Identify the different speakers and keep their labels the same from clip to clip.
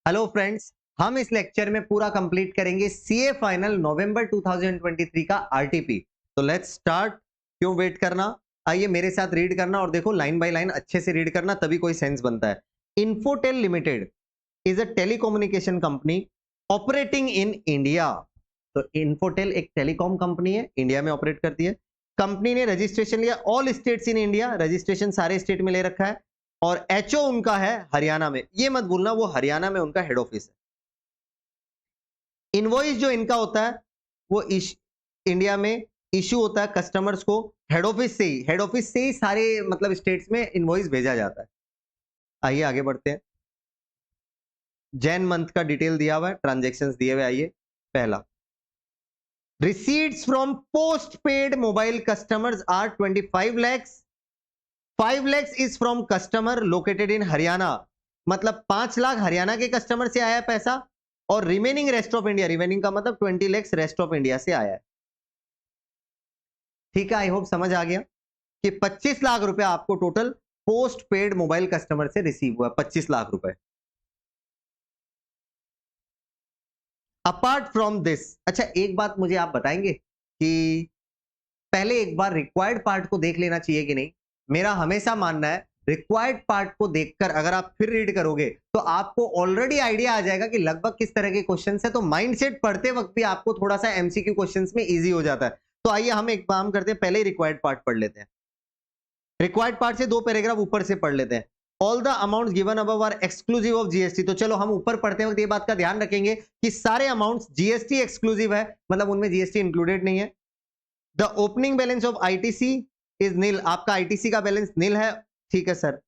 Speaker 1: Hello friends, हम इस lecture में पूरा कंप्लीट करेंगे सीए फाइनल नवंबर 2023 का आरटीपी। तो लेट्स स्टार्ट। क्यों वेट करना, आइए मेरे साथ रीड करना और देखो लाइन बाय लाइन अच्छे से रीड करना, तभी कोई सेंस बनता है। Infotel limited is a telecommunication company operating in India. तो इन्फोटेल एक टेलीकॉम कंपनी है, इंडिया में ऑपरेट करती है। कंपनी ने रजिस्ट्रेशन लिया all states in India, registration सारे स्टेट में ले रखा है। और एचओ उनका है हरियाणा में, ये मत भूलना वो हरियाणा में उनका हेड ऑफिस है। इनवॉइस जो इनका होता है वो इंडिया में इशू होता है कस्टमर्स को हेड ऑफिस से ही सारे मतलब स्टेट्स में इनवॉइस भेजा जाता है। आइए आगे बढ़ते हैं। जैन मंथ का डिटेल दिया हुआ है, ट्रांजेक्शन्स दिए हुए। आइए पहला, receipts from postpaid mobile customers are 25 lakhs. 5 lakhs is from customer located in Haryana. मतलब 5 लाख हरियाणा के कस्टमर से आया पैसा और remaining rest of India, remaining का मतलब 20 lakhs रेस्ट ऑफ इंडिया से आया है। ठीक है, आई होप समझ आ गया कि 25 लाख रुपए आपको total post paid mobile customer से रिसीव हुआ, 25 लाख रुपए। अपार्ट फ्रॉम दिस, अच्छा एक बात मुझे आप बताएंगे कि पहले एक बार रिक्वायर्ड पार्ट को देख लेना चाहिए कि नहीं। मेरा हमेशा मानना है रिक्वायर्ड पार्ट को देखकर अगर आप फिर रीड करोगे तो आपको ऑलरेडी आइडिया आ जाएगा कि लगभग किस तरह के क्वेश्चन है, तो माइंडसेट पढ़ते वक्त भी आपको थोड़ा सा एमसीक्यू क्वेश्चंस में इजी हो जाता है। तो आइए हम एक काम करते हैं, पहले ही रिक्वायर्ड पार्ट पढ़ लेते हैं। रिक्वायर्ड पार्ट से 2 पैराग्राफ ऊपर से पढ़ लेते हैं। All the amounts given above are exclusive of GST. तो चलो हम ऊपर पढ़ते वक्त ये बात का ध्यान रखेंगे कि सारे अमाउंट्स जीएसटी एक्सक्लूसिव है, मतलब उनमें जीएसटी इंक्लूडेड नहीं है। The opening balance of ITC is nil, आपका आईटीसी का बैलेंस नील है। ठीक है sir.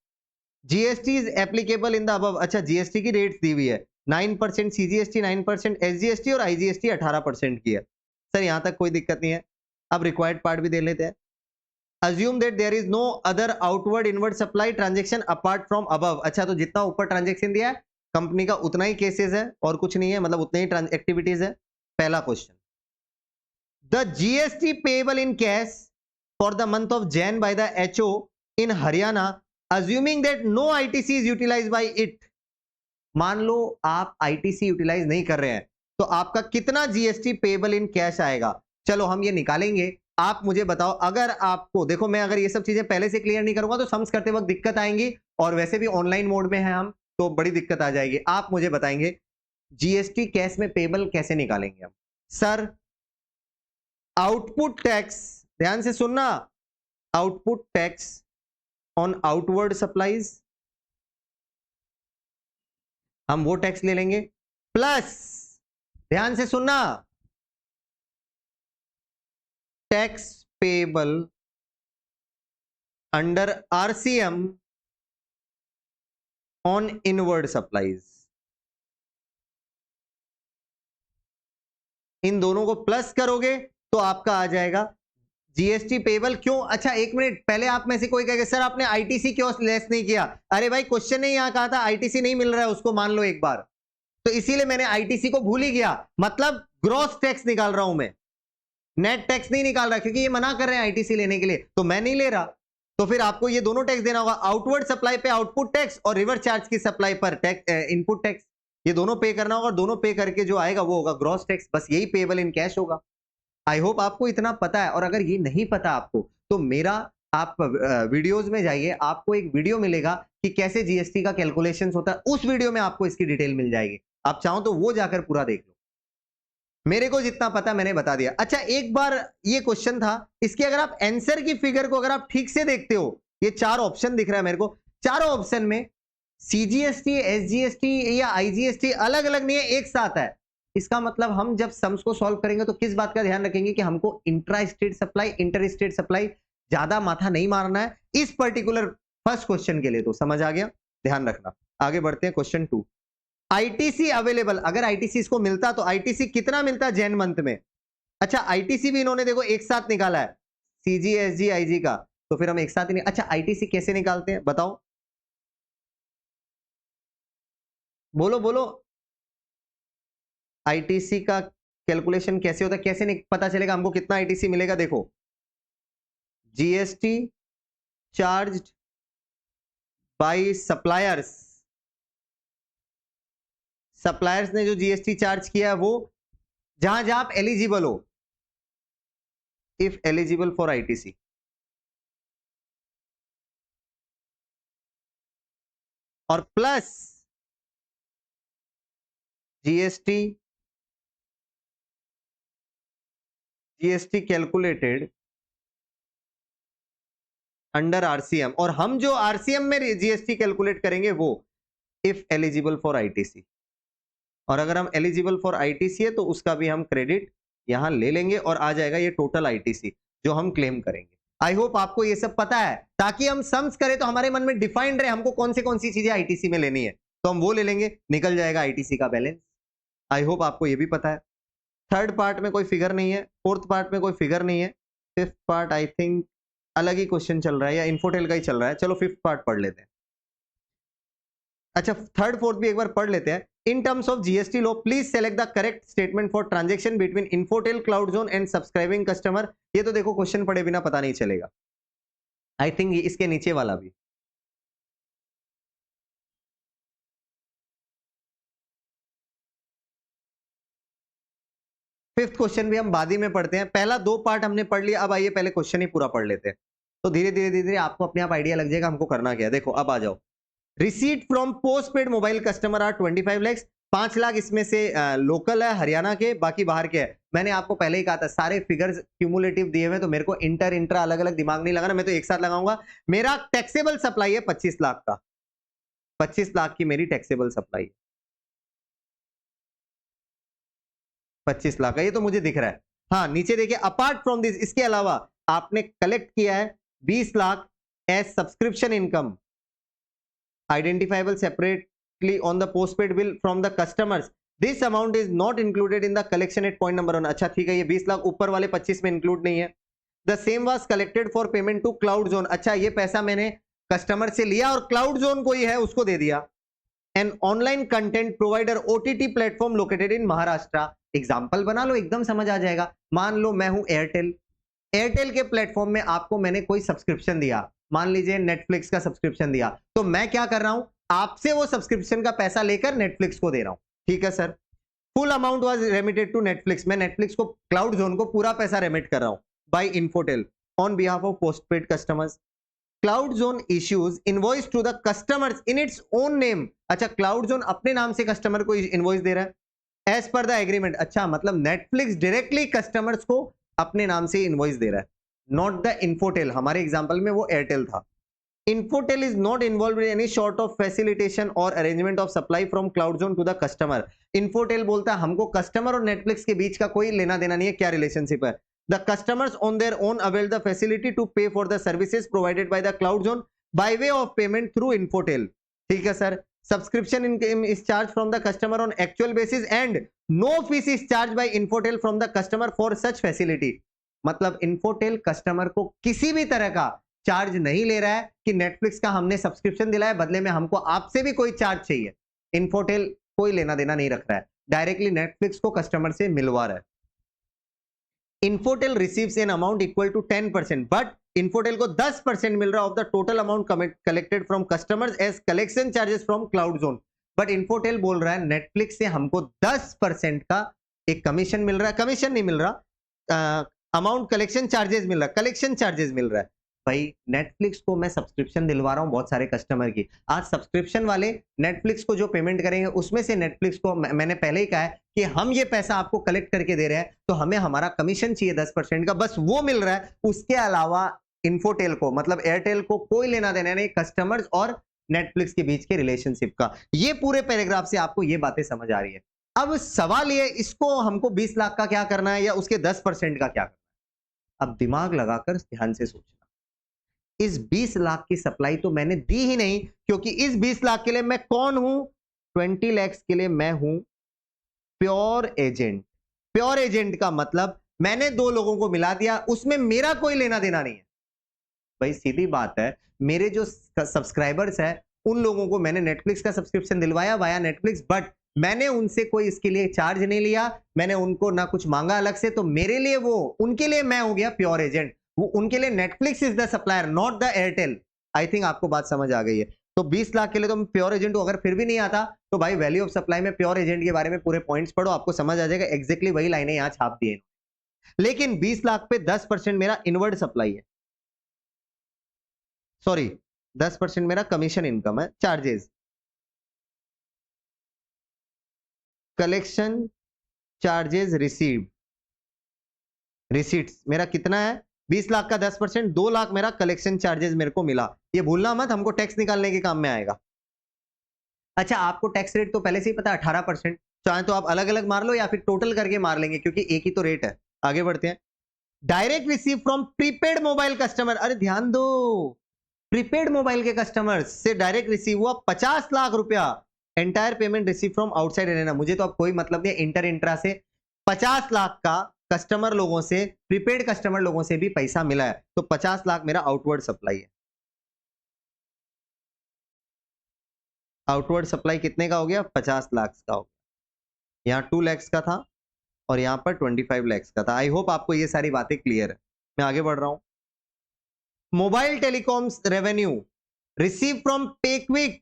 Speaker 1: GST is applicable in the above, अच्छा जीएसटी की रेट्स दी हुई है 9% सीजीएसटी, 9% एसजीएसटी और आईजीएसटी 18% की है। सर यहां तक कोई दिक्कत नहीं है। अब रिक्वायर्ड पार्ट भी दे लेते हैं। Assume that there is no other outward inward supply transaction apart from above. अच्छा तो जितना ऊपर ट्रांजेक्शन दिया है कंपनी का उतना ही केसेस है और कुछ नहीं है, मतलब उतने ही एक्टिविटीज है। पहला question, the GST payable in cash for the month of Jan by the HO in Haryana, assuming that no ITC is utilized by it. मान लो आप ITC यूटिलाइज नहीं कर रहे हैं तो आपका कितना जीएसटी पेबल इन कैश आएगा। चलो हम ये निकालेंगे। आप मुझे बताओ, अगर आपको देखो मैं अगर ये सब चीजें पहले से क्लियर नहीं करूंगा तो सम्स करते वक्त दिक्कत आएंगी, और वैसे भी ऑनलाइन मोड में है हम तो बड़ी दिक्कत आ जाएगी। आप मुझे बताएंगे जीएसटी कैश में पेबल कैसे निकालेंगे हम। सर आउटपुट टैक्स, ध्यान से सुनना, output tax on outward supplies, हम वो टैक्स ले लेंगे, प्लस ध्यान से सुनना tax payable under RCM on inward supplies. इन दोनों को प्लस करोगे तो आपका आ जाएगा जीएसटी पेबल। क्यों, अच्छा एक मिनट, पहले आप में से कोई कहेगा सर आपने आईटीसी क्यों लेस नहीं किया। अरे भाई क्वेश्चन ने यहां कहा था आईटीसी नहीं मिल रहा है उसको, मान लो एक बार, तो इसीलिए मैंने आईटीसी को भूल ही गया। मतलब ग्रॉस टैक्स निकाल रहा हूं मैं, नेट टैक्स नहीं निकाल रहा, क्योंकि ये मना कर रहे हैं आईटीसी लेने के लिए तो मैं नहीं ले रहा। तो फिर आपको ये दोनों टैक्स देना होगा, आउटवर्ड सप्लाई पे आउटपुट टैक्स और रिवर्स चार्ज की सप्लाई पर इनपुट टैक्स। ये दोनों पे करना होगा, दोनों पे करके जो आएगा वो होगा ग्रॉस टैक्स, बस यही पेबल इन कैश होगा। आई होप आपको इतना पता है, और अगर ये नहीं पता आपको तो मेरा आप वीडियोस में जाइए, आपको एक वीडियो मिलेगा कि कैसे जीएसटी का कैलकुलेशंस होता है, उस वीडियो में आपको इसकी डिटेल मिल जाएगी। आप चाहो तो वो जाकर पूरा देख लो। मेरे को जितना पता मैंने बता दिया। अच्छा एक बार ये क्वेश्चन था, इसके अगर आप आंसर की फिगर को अगर आप ठीक से देखते हो, ये 4 ऑप्शन दिख रहा है मेरे को, चारों ऑप्शन में सीजीएसटी, एसजीएसटी या आईजीएसटी अलग अलग नहीं है, एक साथ है। इसका मतलब हम जब सम्स को सॉल्व करेंगे तो किस बात का ध्यान रखेंगे कि हमको intra state supply, inter state supply ज्यादा माथा नहीं मारना है इस पर्टिकुलर फर्स्ट क्वेश्चन के लिए। तो समझ आ गया, ध्यान रखना। आगे बढ़ते हैं क्वेश्चन 2। आईटीसी अवेलेबल, अगर आईटीसी इसको मिलता तो आईटीसी कितना मिलता जैन मंथ में। अच्छा आईटीसी भी इन्होंने देखो एक साथ निकाला है, सीजी एसजी आईजी का, तो फिर हम एक साथ ही नहीं। अच्छा आईटीसी कैसे निकालते हैं बताओ, बोलो बोलो, आईटीसी का कैलकुलेशन कैसे होता है, कैसे नहीं पता चलेगा हमको कितना आईटीसी मिलेगा। देखो GST charged bye suppliers suppliers ने जो जीएसटी चार्ज किया है वो जहां जहां आप एलिजिबल हो, इफ एलिजिबल फॉर आईटीसी, और plus GST calculated under RCM, और हम जो आरसीएम में जीएसटी कैलकुलेट करेंगे वो इफ एलिजिबल फॉर आईटीसी, और अगर हम एलिजिबल फॉर आईटीसी है तो उसका भी हम क्रेडिट यहां ले लेंगे और आ जाएगा ये टोटल आईटीसी जो हम क्लेम करेंगे। आई होप आपको ये सब पता है, ताकि हम सम्स करें तो हमारे मन में डिफाइंड रहे हमको कौन सी चीजें आईटीसी में लेनी है, तो हम वो ले लेंगे, निकल जाएगा आईटीसी का बैलेंस। आई होप आपको ये भी पता है। थर्ड पार्ट में कोई फिगर नहीं है, फोर्थ पार्ट में कोई फिगर नहीं है, फिफ्थ पार्ट आई थिंक अलग ही क्वेश्चन चल रहा है या इन्फोटेल का ही चल रहा है। चलो फिफ्थ पार्ट पढ़ लेते हैं। अच्छा, थर्ड फोर्थ भी एक बार पढ़ लेते हैं। In terms of GST law please select the correct statement for transaction between Infotel, cloud zone and subscribing customer. ये तो देखो क्वेश्चन पढ़े बिना पता नहीं चलेगा। आई थिंक इसके नीचे वाला भी। फिफ्थ क्वेश्चन भी हम बाद ही में पढ़ते हैं, पहला दो पार्ट हमने पढ़ लिया। अब आइए पहले क्वेश्चन ही पूरा पढ़ लेते हैं, तो धीरे धीरे आपको अपने आप आइडिया लग जाएगा हमको करना क्या है। देखो अब आ जाओ। Receipt from postpaid mobile customer are 25 lakh, 5 lakh इसमें से लोकल है हरियाणा के, बाकी बाहर के है। मैंने आपको पहले ही कहा था सारे फिगर्स क्यूमुलेटिव दिए हुए, तो मेरे को इंटर इंट्रा अलग अलग दिमाग नहीं लगाना, मैं तो एक साथ लगाऊंगा। मेरा टैक्सेबल सप्लाई है 25 लाख का, 25 लाख की मेरी टैक्सेबल सप्लाई है, 25 लाख का, ये तो मुझे दिख रहा है। हाँ नीचे देखिए, अपार्ट फ्रॉम दिस, इसके अलावा आपने कलेक्ट किया है 20 lakh as subscription income identifiable separately on the postpaid bill from the customers. This amount is not included in the collection at point number 1. अच्छा ठीक है, ये 20 लाख ऊपर वाले 25 में इंक्लूड नहीं है। The same was collected for payment to cloud zone. अच्छा ये पैसा मैंने कस्टमर से लिया और क्लाउड जोन कोई है उसको दे दिया। An online content provider OTT platform located in Maharashtra. Example बना लो, एकदम समझ आ जाएगा। मान लो मैं हूं एयरटेल, एयरटेल के प्लेटफॉर्म में आपको मैंने कोई सब्सक्रिप्शन दिया, मान लीजिए नेटफ्लिक्स का सब्सक्रिप्शन दिया, तो मैं क्या कर रहा हूं, आपसे वो सब्सक्रिप्शन का पैसा लेकर नेटफ्लिक्स को दे रहा हूं। ठीक है sir, full amount was remitted to Netflix, मैं नेटफ्लिक्स को, क्लाउड जोन को पूरा पैसा रेमिट कर रहा हूं by Infotel on behalf of postpaid customers. Cloud zone issues invoice to the customers in its own name. अच्छा, क्लाउड जोन अपने नाम से कस्टमर को इनवॉइस दे रहा है एज पर द एग्रीमेंट। अच्छा मतलब नेटफ्लिक्स डायरेक्टली कस्टमर्स को अपने नाम से इनवॉइस दे रहा है, नॉट द इन्फोटेल। हमारे एग्जांपल में वो एयरटेल था। Infotel is not involve in any sort of facilitation और arrangement of supply from cloud zone to the customer. Infotel बोलता है हमको कस्टमर और नेटफ्लिक्स के बीच का कोई लेना देना नहीं है, क्या रिलेशनशिप है। The customers on their own avail the facility to pay for the services provided by the cloud zone by way of payment through Infotel. ठीक है sir, subscription income is charge from the customer on actual basis and no fees is charge by Infotel from the customer for such facility. मतलब Infotel customer को किसी भी तरह का charge नहीं ले रहा है कि नेटफ्लिक्स का हमने सब्सक्रिप्शन दिलाया, बदले में हमको आपसे भी कोई चार्ज चाहिए। इन्फोटेल कोई लेना देना नहीं रख रहा है, डायरेक्टली नेटफ्लिक्स को कस्टमर से मिलवा रहा है। Infotel receives an amount equal to 10%, but Infotel को 10% मिल रहा of the total amount collected from customers as collection charges from cloud zone. But Infotel बोल रहा है नेटफ्लिक्स से हमको 10% का एक कमीशन मिल रहा है, कमीशन नहीं मिल रहा, अमाउंट कलेक्शन चार्जेस मिल रहा है, कलेक्शन चार्जेस मिल रहा है। भाई नेटफ्लिक्स को मैं सब्सक्रिप्शन दिलवा रहा हूं बहुत सारे कस्टमर की, आज सब्सक्रिप्शन वाले नेटफ्लिक्स को जो पेमेंट करेंगे उसमें से नेटफ्लिक्स को, मैंने पहले ही कहा है कि हम ये पैसा आपको कलेक्ट करके दे रहे हैं तो हमें हमारा कमीशन चाहिए 10% का, बस वो मिल रहा है। उसके अलावा इन्फोटेल को, मतलब एयरटेल को कोई लेना देना नहीं कस्टमर्स और नेटफ्लिक्स के बीच के रिलेशनशिप का। ये पूरे पैराग्राफ से आपको ये बातें समझ आ रही है। अब सवाल ये, इसको हमको 20 लाख का क्या करना है या उसके 10% का क्या करना है। अब दिमाग लगाकर ध्यान से सोचना, इस 20 लाख की सप्लाई तो मैंने दी ही नहीं, क्योंकि इस 20 लाख के लिए मैं कौन हूं, 20 लाख के लिए मैं हूं प्योर एजेंट। प्योर एजेंट का मतलब मैंने दो लोगों को मिला दिया, उसमें मेरा कोई लेना देना नहीं है। भाई सीधी बात है, मेरे जो सब्सक्राइबर्स है उन लोगों को मैंने नेटफ्लिक्स का सब्सक्रिप्शन दिलवाया वाया नेटफ्लिक्स, बट मैंने उनसे कोई इसके लिए चार्ज नहीं लिया, मैंने उनको ना कुछ मांगा अलग से, तो मेरे लिए वो, उनके लिए मैं हो गया प्योर एजेंट। वो उनके लिए Netflix is the supplier, not the Airtel. I think आपको बात समझ आ गई है। तो 20 लाख के लिए तो प्योर एजेंट हूं, अगर फिर भी नहीं आता तो भाई वैल्यू ऑफ सप्लाई में प्योर एजेंट के बारे में पूरे पॉइंट्स पढ़ो, आपको समझ आ जाएगा। एग्जैक्टली वही लाइनें यहां छाप दी है। लेकिन 20 लाख पे 10% मेरा इनवर्ड सप्लाई है, सॉरी 10% मेरा कमीशन इनकम है, charges, collection charges received, receipts मेरा कितना है 20 लाख का 10%, 2 लाख मेरा कलेक्शन चार्जेस मेरे को मिला। ये भूलना मत, हमको टैक्स निकालने के काम में आएगा। अच्छा, आपको टैक्स रेट तो पहले से ही पता है 18%, चाहे तो आप अलग अलग मार लो या फिर टोटल करके मार लेंगे क्योंकि एक ही तो रेट है। आगे बढ़ते हैं। Direct receive from prepaid mobile customer, अरे ध्यान दो, प्रीपेड मोबाइल के कस्टमर्स से डायरेक्ट रिसीव हुआ 50 लाख रुपया। Entire payment receive from outside arena, मुझे तो अब कोई मतलब नहीं, इंटर इंट्रा से 50 लाख का कस्टमर लोगों से, प्रीपेड कस्टमर लोगों से भी पैसा मिला है, तो 50 लाख मेरा आउटवर्ड सप्लाई है। आउटवर्ड सप्लाई कितने का हो गया 50 लाख का हो गया। यहाँ 2 लाख का था और यहाँ पर 25 लाख का था। आई होप आपको ये सारी बातें क्लियर है। मैं आगे बढ़ रहा हूं। Mobile telecoms revenue receive from Pequick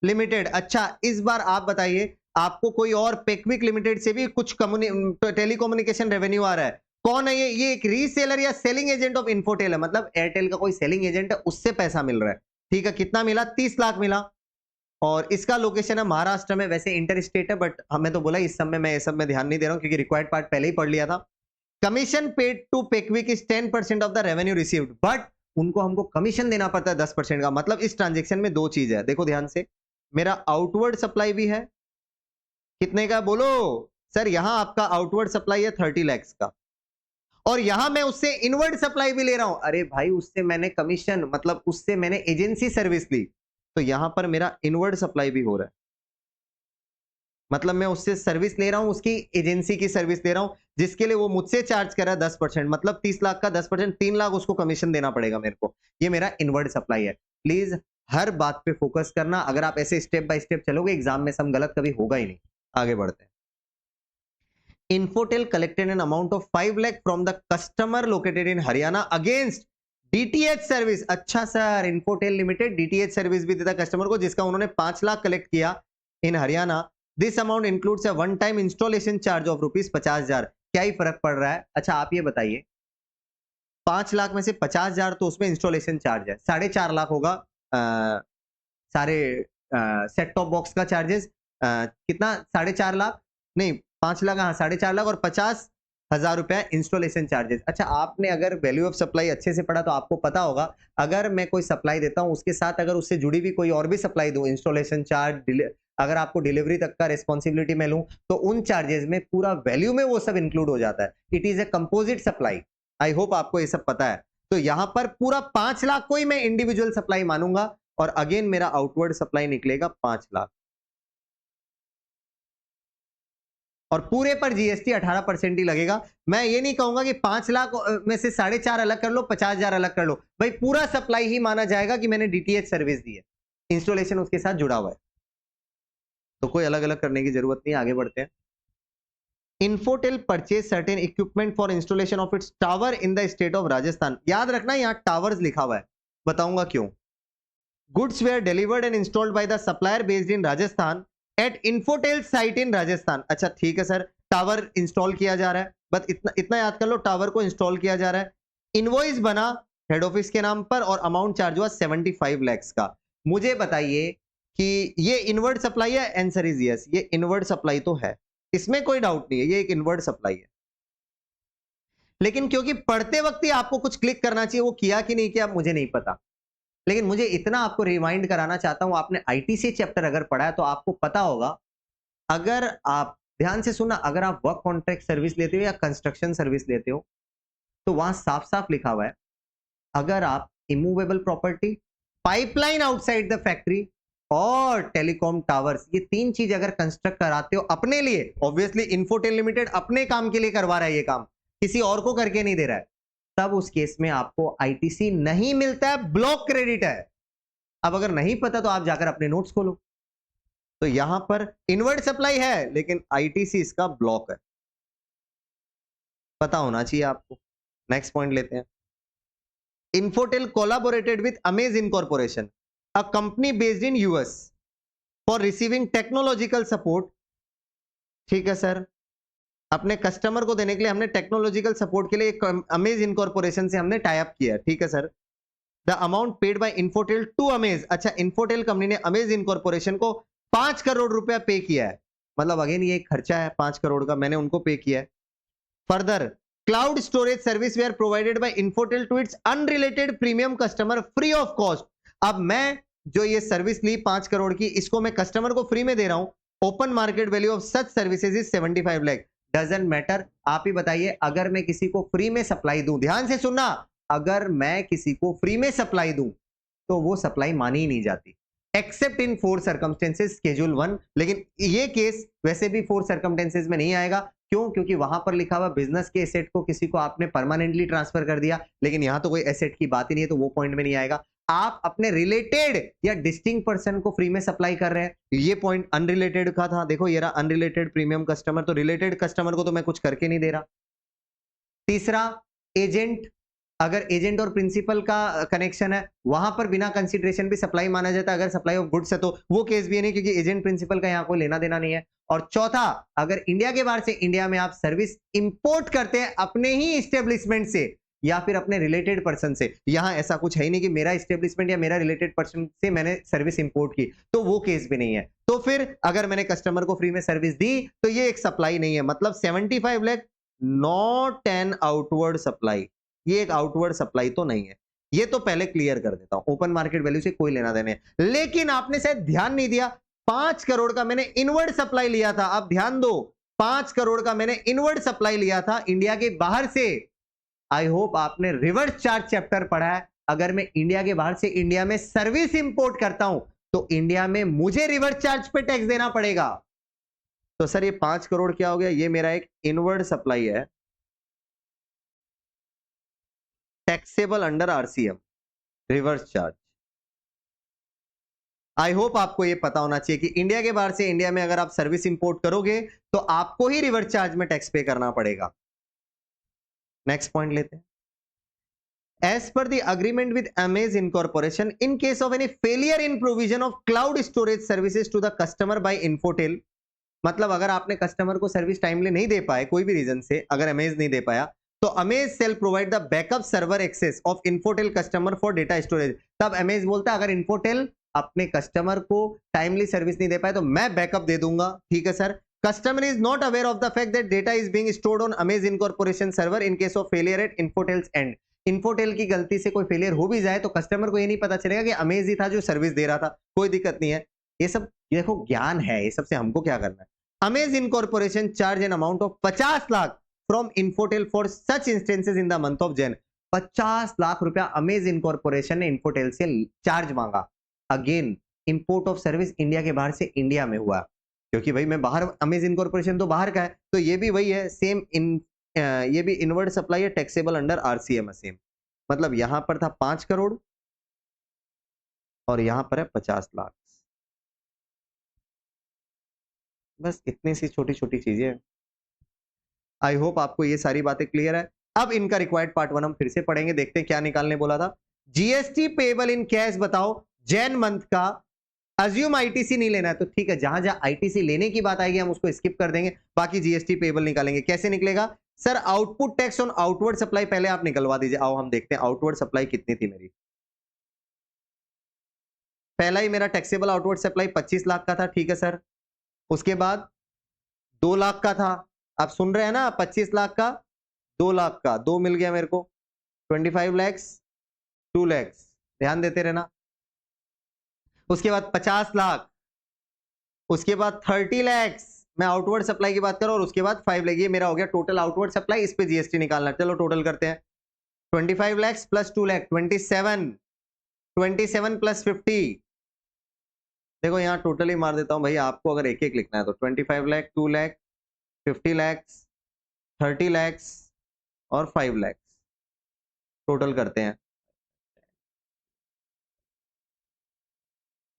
Speaker 1: limited. अच्छा, इस बार आप बताइए आपको कोई और पेक्विक लिमिटेड से भी कुछ टेलीकम्युनिकेशन रेवेन्यू आ रहा है? कौन है ये एक रीसेलर या सेलिंग एजेंट ऑफ इन्फोटेल है, मतलब एयरटेल का कोई सेलिंग एजेंट है, उससे पैसा मिल रहा है। ठीक है, कितना मिला 30 लाख मिला और इसका लोकेशन है महाराष्ट्र में। वैसे इंटर स्टेट है बट हमें तो बोला इस सब में, मैं ये सब में ध्यान नहीं दे रहा हूं क्योंकि रिक्वायर्ड पार्ट पहले ही पढ़ लिया था। Commission paid to Pequick is 10% of the revenue received, but उनको हमको कमीशन देना पड़ता है 10% का। मतलब इस ट्रांजेक्शन में दो चीज है, देखो ध्यान से, मेरा आउटवर्ड सप्लाई भी है, कितने का बोलो सर? यहां आपका आउटवर्ड सप्लाई है 30 लाख का और यहां मैं उससे इनवर्ड सप्लाई भी ले रहा हूं। अरे भाई, उससे मैंने कमीशन, मतलब उससे मैंने एजेंसी सर्विस ली, तो यहां पर मेरा इनवर्ड सप्लाई भी हो रहा है। मतलब मैं उससे सर्विस ले रहा हूं, उसकी एजेंसी की सर्विस ले रहा हूं, जिसके लिए वो मुझसे चार्ज कर रहा है 10%, मतलब 30 लाख का 10%, 3 लाख उसको कमीशन देना पड़ेगा मेरे को। ये मेरा इनवर्ड सप्लाई है। प्लीज हर बात पे फोकस करना, अगर आप ऐसे स्टेप बाय स्टेप चलोगे एग्जाम में सम गलत कभी होगा ही नहीं। आगे बढ़ते हैं। Infotel collected an amount of 5 lakh from the customer located in Haryana against DTH service. अच्छा sir, Infotel limited DTH service भी देता कस्टमर को, जिसका उन्होंने 5 लाख कलेक्ट किया in Haryana. This amount includes a one time installation charge of ₹50,000। क्या ही फर्क पड़ रहा है? अच्छा आप ये बताइए, 5 लाख में से 50,000 तो उसमें इंस्टॉलेशन चार्ज है, 4.5 लाख होगा सारे सेट टॉप बॉक्स का चार्जेस, कितना 4.5 लाख नहीं 5 लाख, हाँ 4.5 लाख और 50,000 रुपया इंस्टॉलेशन चार्जेस। अच्छा, आपने अगर वैल्यू ऑफ सप्लाई अच्छे से पढ़ा तो आपको पता होगा, अगर मैं कोई सप्लाई देता हूं उसके साथ अगर उससे जुड़ी हुई कोई और भी सप्लाई दूं, इंस्टॉलेशन चार्ज, अगर आपको डिलीवरी तक का रिस्पॉन्सिबिलिटी में लूं, तो उन चार्जेस में पूरा वैल्यू में वो सब इंक्लूड हो जाता है। It is a composite supply. I hope आपको ये सब पता है। तो यहां पर पूरा 5 लाख को ही मैं इंडिविजुअल सप्लाई मानूंगा और अगेन मेरा आउटवर्ड सप्लाई निकलेगा 5 लाख और पूरे पर जीएसटी 18% ही लगेगा। मैं ये नहीं कहूंगा कि 5 लाख में से 4.5 अलग कर लो, 50,000 अलग कर लो, भाई पूरा सप्लाई ही माना जाएगा कि मैंने डीटीएच सर्विस दी है, इंस्टॉलेशन उसके साथ जुड़ा हुआ है, तो कोई अलग अलग करने की जरूरत नहीं। आगे बढ़ते हैं। Infotel purchase certain equipment for installation of its tower in the state of Rajasthan. याद रखना यहां टावर्स लिखा हुआ है, बताऊंगा क्यों। Goods were delivered and installed by the supplier based in Rajasthan at Infotel site in Rajasthan. अच्छा ठीक है सर, टावर इंस्टॉल किया जा रहा है, बस इतना इतना याद कर लो, टावर को इंस्टॉल किया जा रहा है, इनवॉइस बना हेड ऑफिस के नाम पर और अमाउंट चार्ज हुआ 75 लाख का। मुझे बताइए कि ये इनवर्ड सप्लाई है? आंसर इज यस, ये इनवर्ड सप्लाई तो है, इसमें कोई डाउट नहीं है, ये एक इनवर्ड सप्लाई है। लेकिन क्योंकि पढ़ते वक्त ही आपको कुछ क्लिक करना चाहिए, वो किया कि नहीं किया मुझे नहीं पता, लेकिन मुझे इतना आपको रिमाइंड कराना चाहता हूं, आपने आईटीसी चैप्टर अगर पढ़ा है तो आपको पता होगा, अगर आप ध्यान से सुनना, अगर आप वर्क कॉन्ट्रैक्ट सर्विस लेते हो या कंस्ट्रक्शन सर्विस लेते हो तो वहां साफ साफ लिखा हुआ है, अगर आप immovable property, pipeline outside the factory और टेलीकॉम टावर्स, ये 3 चीज अगर कंस्ट्रक्ट कराते हो अपने लिए, ऑब्वियसली इन्फोटेल लिमिटेड अपने काम के लिए करवा रहा है, ये काम किसी और को करके नहीं दे रहा है, तब उस केस में आपको आईटीसी नहीं मिलता है, ब्लॉक क्रेडिट है। अब अगर नहीं पता तो आप जाकर अपने नोट्स खोलो, तो यहां पर इनवर्ड सप्लाई है लेकिन आईटीसी इसका ब्लॉक है, पता होना चाहिए आपको। नेक्स्ट पॉइंट लेते हैं। Infotel collaborated with amaze incorporation. A company based in US for receiving technological support, ठीक है सर, अपने कस्टमर को देने के लिए हमने टेक्नोलॉजिकल सपोर्ट के लिए एक अमेज इनकॉर्पोरेशन से हमने टाई अप किया, ठीक है sir. The amount paid by Infotel to Amaze, अच्छा इन्फोटेल कंपनी ने अमेज इनकॉर्पोरेशन को 5 करोड़ रुपया पे किया है, मतलब अगेन ये एक खर्चा है 5 करोड़ का, मैंने उनको पे किया है। Further cloud storage service were provided by Infotel to its unrelated premium customer free of cost. अब मैं जो ये सर्विस ली 5 करोड़ की, इसको मैं कस्टमर को फ्री में दे रहा हूं। Open market value of such services is 75 lakh. Doesn't matter, आप ही बताइए, अगर मैं किसी को फ्री में सप्लाई दूं, ध्यान से सुनना, अगर मैं किसी को फ्री में सप्लाई दूं तो वो सप्लाई मानी ही नहीं जाती, एक्सेप्ट इन 4 सर्कमस्टेंसेस स्केड्यूल 1। लेकिन ये केस वैसे भी 4 सर्कमस्टेंसेस में नहीं आएगा, क्यों? क्योंकि वहां पर लिखा हुआ बिजनेस के एसेट को किसी को आपने परमानेंटली ट्रांसफर कर दिया, लेकिन यहां तो कोई एसेट की बात ही नहीं है, तो वो पॉइंट में नहीं आएगा। आप अपने रिलेटेड या डिस्टिंक्ट पर्सन को फ्री में सप्लाई कर रहे हैं, ये पॉइंट अनरिलेटेड का था, देखो ये रहा अनरिलेटेड प्रीमियम कस्टमर, तो रिलेटेड कस्टमर को तो मैं कुछ करके नहीं दे रहा। तीसरा, एजेंट, अगर एजेंट और प्रिंसिपल का कनेक्शन है, वहां पर बिना कंसीडरेशन भी सप्लाई माना जाता है, अगर सप्लाई ऑफ गुड्स है तो वो केस भी नहीं, क्योंकि एजेंट प्रिंसिपल का यहां कोई लेना देना नहीं है। और चौथा, अगर इंडिया के बाहर से इंडिया में आप सर्विस इंपोर्ट करते हैं अपने ही एस्टेब्लिशमेंट से या फिर अपने रिलेटेड पर्सन से, यहां ऐसा कुछ है ही नहीं कि मेरा एस्टेब्लिशमेंट या मेरा रिलेटेड पर्सन से मैंने सर्विस इंपोर्ट की, तो वो केस भी नहीं है। तो फिर अगर मैंने कस्टमर को फ्री में सर्विस दी तो ये एक सप्लाई नहीं है, मतलब 75 lakh not an outward supply, ये एक आउटवर्ड सप्लाई तो नहीं है। ये तो पहले क्लियर कर देता हूं, ओपन मार्केट वैल्यू से कोई लेना देना है। लेकिन आपने शायद ध्यान नहीं दिया, 5 करोड़ का मैंने इनवर्ड सप्लाई लिया था, अब ध्यान दो, 5 करोड़ का मैंने इनवर्ड सप्लाई लिया था इंडिया के बाहर से। आई होप आपने रिवर्स चार्ज चैप्टर पढ़ा है। अगर मैं इंडिया के बाहर से इंडिया में सर्विस इंपोर्ट करता हूं तो इंडिया में मुझे रिवर्स चार्ज पे टैक्स देना पड़ेगा। तो सर ये 5 करोड़ क्या हो गया, ये मेरा एक इनवर्ड सप्लाई है, taxable under RCM, reverse charge. I hope आपको यह पता होना चाहिए कि इंडिया के बाहर से इंडिया में अगर आप सर्विस इंपोर्ट करोगे तो आपको ही रिवर्स चार्ज में टैक्स पे करना पड़ेगा। नेक्स्ट पॉइंट लेते हैं। As per the agreement with Amaze Incorporation, in case of any failure in provision of cloud storage services to the customer by Infotel, मतलब अगर आपने कस्टमर को सर्विस टाइमली नहीं दे पाए कोई भी रीजन से, अगर अमेज नहीं दे पाया, तो Amaze shall provide the backup server access of Infotel customer for data storage. तब अमेज बोलता है अगर इन्फोटेल अपने कस्टमर को टाइमली सर्विस नहीं दे पाए तो मैं बैकअप दे दूंगा, ठीक है sir. Customer is not aware of the fact that data is being stored on Amaze incorporation server in case of failure at Infotel's end. Infotel की गलती से कोई फेलियर हो भी जाए तो कस्टमर को ये नहीं पता चलेगा कि अमेज ही था जो सर्विस दे रहा था, कोई दिक्कत नहीं है। ये सब देखो ज्ञान है, ये सबसे हमको क्या करना है। Amaze Incorporation charge an amount of 50 lakh from Infotel for such instances in the month of Jan। 50 lakh रुपया Amaze Incorporation ने Infotel से चार्ज मांगा। Again import of service India के बाहर से इंडिया में हुआ, क्योंकि भाई मैं बाहर, Amaze Incorporation तो बाहर का है, तो ये भी वही है सेम। ये भी इनवर्ड सप्लाई है, टैक्सेबल अंडर आरसीएम सेम। मतलब यहां पर था 5 करोड़ और यहां पर है 50 लाख। बस इतनी सी छोटी छोटी चीजें। आई होप आपको ये सारी बातें क्लियर है। अब इनका रिक्वायर्ड पार्ट 1 हम फिर से पढ़ेंगे, देखते हैं क्या निकालने बोला था। जीएसटी पेबल इन कैश बताओ जैन मंथ का। अज्यूम आईटीसी नहीं लेना है तो ठीक है, जहां जहां आईटीसी लेने की बात आएगी हम उसको स्किप कर देंगे, बाकी जीएसटी पेबल निकालेंगे। कैसे निकलेगा sir? Output tax on outward supply पहले आप निकलवा दीजिए। आओ हम देखते हैं आउटवर्ड सप्लाई कितनी थी मेरी। पहला ही मेरा टैक्सेबल आउटवर्ड सप्लाई 25 लाख का था, ठीक है सर। उसके बाद 2 लाख का था, आप सुन रहे हैं ना, 25 लाख का 2 लाख का, 2 मिल गया मेरे को, 25 लैक्स 2 लैक्स, ध्यान देते रहना। उसके बाद 50 लाख, उसके बाद 30 लैक्स, मैं आउटवर्ड सप्लाई की बात कर रहा हूं, और उसके बाद 5 लाख। ये मेरा हो गया टोटल आउटवर्ड सप्लाई, इस पे जीएसटी निकालना। चलो टोटल करते हैं। 25 लैक्स प्लस 2 लाख 27, 27 प्लस 50। देखो यहां टोटल ही मार देता हूं भाई, आपको अगर एक एक लिखना है तो 25 लाख, 2 लाख, 50 लैक्स, 30 लैक्स और 5 लैक्स। टोटल करते हैं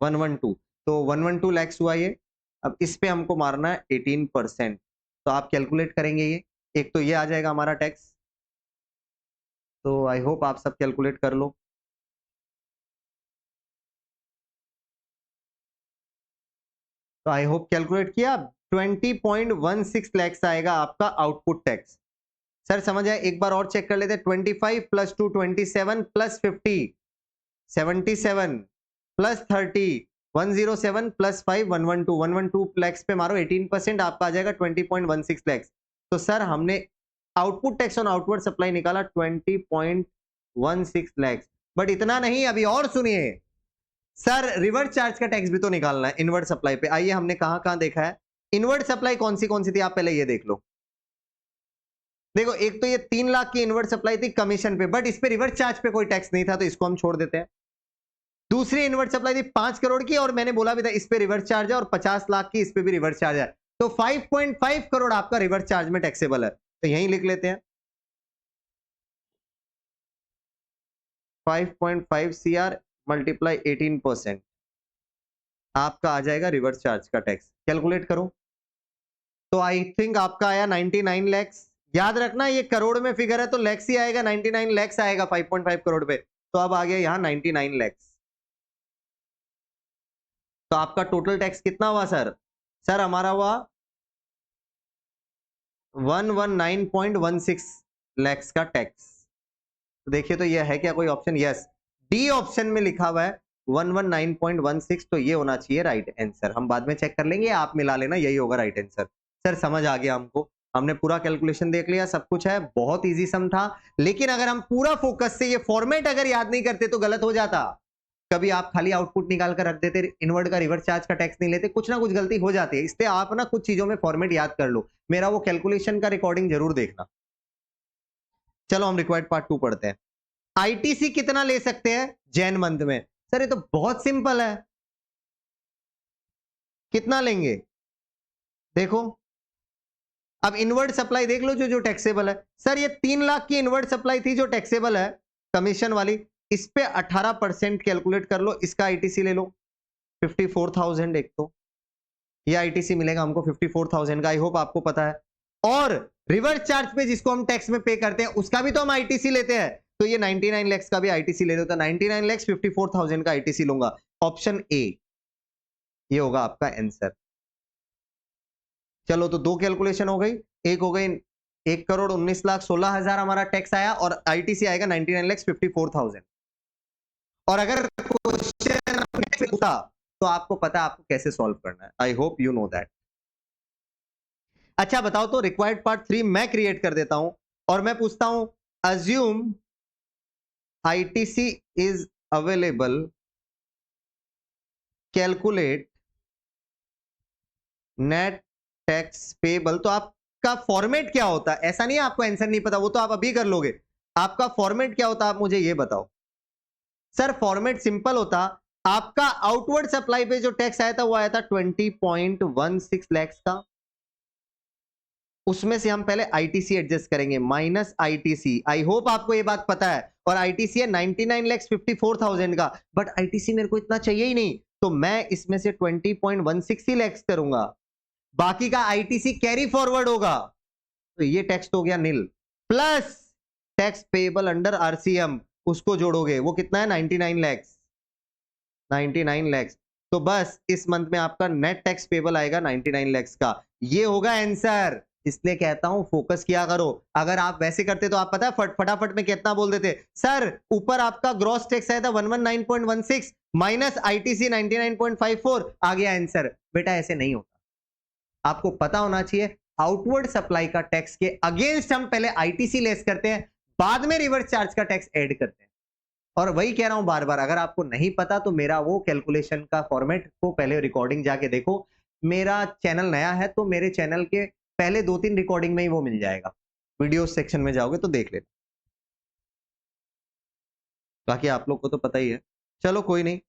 Speaker 1: 112, तो 112 लैक्स हुआ ये। अब इस पे हमको मारना है 18%, तो आप कैलकुलेट करेंगे ये, एक तो ये आ जाएगा हमारा टैक्स, तो आई होप आप सब कैलकुलेट कर लो। तो आई होप कैलकुलेट किया, 20.16 लैक्स आएगा आपका आउटपुट टैक्स। सर समझ आए? एक बार और चेक कर लेते हैं। 25 plus 2 27 plus 50 77 plus 30 107 plus 5 112 lakhs पे मारो 18%, आपका आ जाएगा 20.16 लैक्स। तो सर हमने output tax on outward supply निकाला 20.16 लैक्स। बट इतना नहीं, अभी और सुनिए सर, रिवर्स चार्ज का टैक्स भी तो निकालना है इनवर्ट सप्लाई पे। आइए, हमने कहां कहां देखा है इनवर्ट सप्लाई कौन सी थी, आप पहले ये देख लो। देखो, एक तो ये 3 लाख की इनवर्ट सप्लाई थी कमीशन पे, बट इस पे रिवर्स चार्ज पे कोई टैक्स नहीं था, तो इसको हम छोड़ देते हैं। दूसरी इनवर्ट सप्लाई थी 5 करोड़ की, और मैंने बोला भी था इस पे रिवर्स चार्ज है, और 50 लाख की इस पे भी रिवर्स चार्ज है, तो 5.5 करोड़ आपका रिवर्स चार्ज में टैक्सेबल है। तो यहीं लिख लेते हैं 5.5 CR मल्टीप्लाई 18%, आपका आ जाएगा रिवर्स चार्ज का टैक्स। कैलकुलेट करो, तो आई थिंक आपका आया 99 लैक्स। याद रखना ये करोड़ में फिगर है तो लैक्स ही आएगा, 99 लैक्स आएगा 5.5 करोड़ पे। तो अब आ गया यहां 99 लैक्स। तो आपका टोटल टैक्स कितना हुआ सर? सर हमारा हुआ 119.16 लैक्स का टैक्स। तो देखिए, तो ये है क्या कोई ऑप्शन? यस, डी ऑप्शन में लिखा हुआ है 119.16, तो ये होना चाहिए राइट आंसर। हम बाद में चेक कर लेंगे, आप मिला लेना, यही होगा राइट आंसर। सर समझ आ गया हमको, हमने पूरा कैलकुलेशन देख लिया, सब कुछ है, बहुत इजी सम था। लेकिन अगर हम पूरा फोकस से ये फॉर्मेट अगर याद नहीं करते तो गलत हो जाता। कभी आप खाली आउटपुट निकाल कर रख देते, इनवर्ट का रिवर्स चार्ज का टैक्स नहीं लेते, कुछ ना कुछ गलती हो जाती है। इसलिए आप ना कुछ चीजों में फॉर्मेट याद कर लो। मेरा वो कैलकुलेशन का रिकॉर्डिंग जरूर देखना। चलो हम रिक्वायर्ड पार्ट 2 पढ़ते हैं। आईटीसी कितना ले सकते हैं जैन मंथ में? सर ये तो बहुत सिंपल है, कितना लेंगे? देखो, अब इनवर्ट सप्लाई देख लो जो जो टैक्सेबल है। सर ये 3 लाख की इनवर्ट सप्लाई थी जो टैक्सेबल है कमीशन वाली, इस पे 18% कैलकुलेट कर लो, इसका आईटीसी ले लो 54,000। एक तो ये आईटीसी मिलेगा हमको 54,000 का, आई होप आपको पता है। और रिवर्स चार्ज पे जिसको हम टैक्स में पे करते हैं उसका भी तो हम आईटीसी लेते हैं, तो ये 99 लाख का भी आईटीसी ले लो। तो 99 लाख 54,000 का आईटीसी लूंगा, ऑप्शन ए ये होगा आपका आंसर। चलो, तो 2 कैलकुलेशन हो गई। एक हो गई 1,19,16,000 हमारा टैक्स आया, और आईटीसी आएगा 99,54,000। और अगर क्वेश्चन पूछा तो आपको पता है आपको कैसे सॉल्व करना है। I hope you know that. अच्छा बताओ, तो रिक्वायर्ड पार्ट 3 मैं क्रिएट कर देता हूं, और मैं पूछता हूं assume ITC is available, calculate net tax payable. तो आपका फॉर्मेट क्या होता है? ऐसा नहीं है आपको आंसर नहीं पता, वो तो आप अभी कर लोगे। आपका फॉर्मेट क्या होता है, आप मुझे ये बताओ। सर फॉर्मेट सिंपल होता, आपका आउटवर्ड सप्लाई पे जो टैक्स आया था वो आया था 20.16 लैक्स का, उसमें से हम पहले आईटीसी एडजस्ट करेंगे माइनस आईटीसी। आई होप आपको ये बात पता है। और आईटीसी है 99,54,000 का, बट आईटीसी मेरे को इतना चाहिए ही नहीं, तो मैं इसमें से 20.16 ही लैक्स करूंगा, बाकी का आईटीसी कैरी फॉरवर्ड होगा, तो ये टैक्स तो हो गया nil. Plus tax payable under RCM, उसको जोड़ोगे, वो कितना है 99 लैक्स, 99 लैक्स। तो बस इस मंथ में आपका नेट टैक्स पेबल आएगा 99 लैक्स का, ये होगा आंसर। इसलिए कहता हूं फोकस किया करो। अगर आप वैसे करते तो आप पता है फटाफट में कितना बोल देते, सर ऊपर आपका ग्रॉस टैक्स आया था 119.16 माइनस आईटीसी 99.54, आ गया आंसर। बेटा ऐसे नहीं होता, आपको पता होना चाहिए आउटवर्ड सप्लाई का टैक्स के अगेंस्ट हम पहले आईटीसी लेस करते हैं, बाद में रिवर्स चार्ज का टैक्स ऐड करते हैं। और वही कह रहा हूं बार बार, अगर आपको नहीं पता तो मेरा वो कैलकुलेशन का फॉर्मेट को पहले रिकॉर्डिंग जाके देखो। मेरा चैनल नया है तो मेरे चैनल के पहले 2-3 रिकॉर्डिंग में ही वो मिल जाएगा, वीडियो सेक्शन में जाओगे तो देख लेना, बाकी आप लोग को तो पता ही है। चलो कोई नहीं,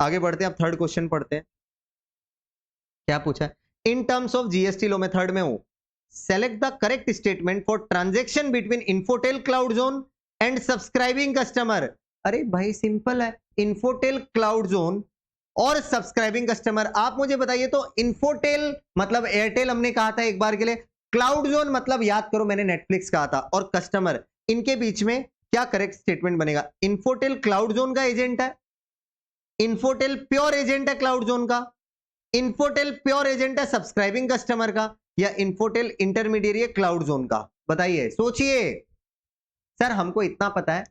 Speaker 1: आगे बढ़ते हैं। अब थर्ड क्वेश्चन पढ़ते हैं। क्या पूछा है? In terms of GST law में थर्ड में हूं, select the correct statement for transaction between Infotel cloud zone and subscribing customer. अरे भाई सिंपल है, इन्फोटेल क्लाउड जोन और सब्सक्राइबिंग कस्टमर। आप मुझे बताइए, तो इन्फोटेल मतलब एयरटेल हमने कहा था एक बार के लिए, क्लाउड जोन मतलब याद करो मैंने नेटफ्लिक्स कहा था, और कस्टमर, इनके बीच में क्या करेक्ट स्टेटमेंट बनेगा? इन्फोटेल क्लाउड जोन का एजेंट है, इन्फोटेल प्योर एजेंट है क्लाउड जोन का, इन्फोटेल प्योर एजेंट है सब्सक्राइबिंग कस्टमर का, या इन्फोटेल इंटरमीडिएट है क्लाउड जोन का? बताइए, सोचिए। सर हमको इतना पता है,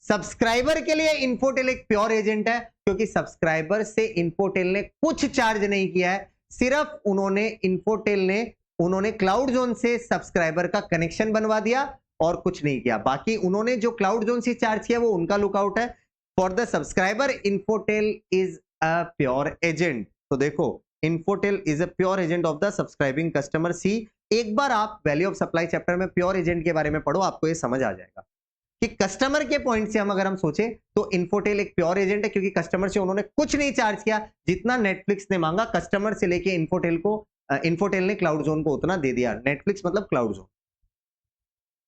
Speaker 1: सब्सक्राइबर के लिए इन्फोटेल एक प्योर एजेंट है, क्योंकि सब्सक्राइबर से इन्फोटेल ने कुछ चार्ज नहीं किया है, सिर्फ उन्होंने क्लाउड जोन से सब्सक्राइबर का कनेक्शन बनवा दिया और कुछ नहीं किया। बाकी उन्होंने जो क्लाउड जोन से चार्ज किया वो उनका लुकआउट है। For the subscriber Infotel is a pure agent. तो देखो, Infotel is a pure agent of the subscribing customer. See, एक बार आप वैल्यू ऑफ सप्लाई चैप्टर में प्योर एजेंट के बारे में पढ़ो, आपको ये समझ आ जाएगा कि कस्टमर के पॉइंट से अगर हम सोचे तो इन्फोटेल एक प्योर एजेंट है, क्योंकि कस्टमर से उन्होंने कुछ नहीं चार्ज किया, जितना नेटफ्लिक्स ने मांगा कस्टमर से लेके इन्फोटेल ने क्लाउड जोन को उतना दे दिया। नेटफ्लिक्स मतलब क्लाउड जोन।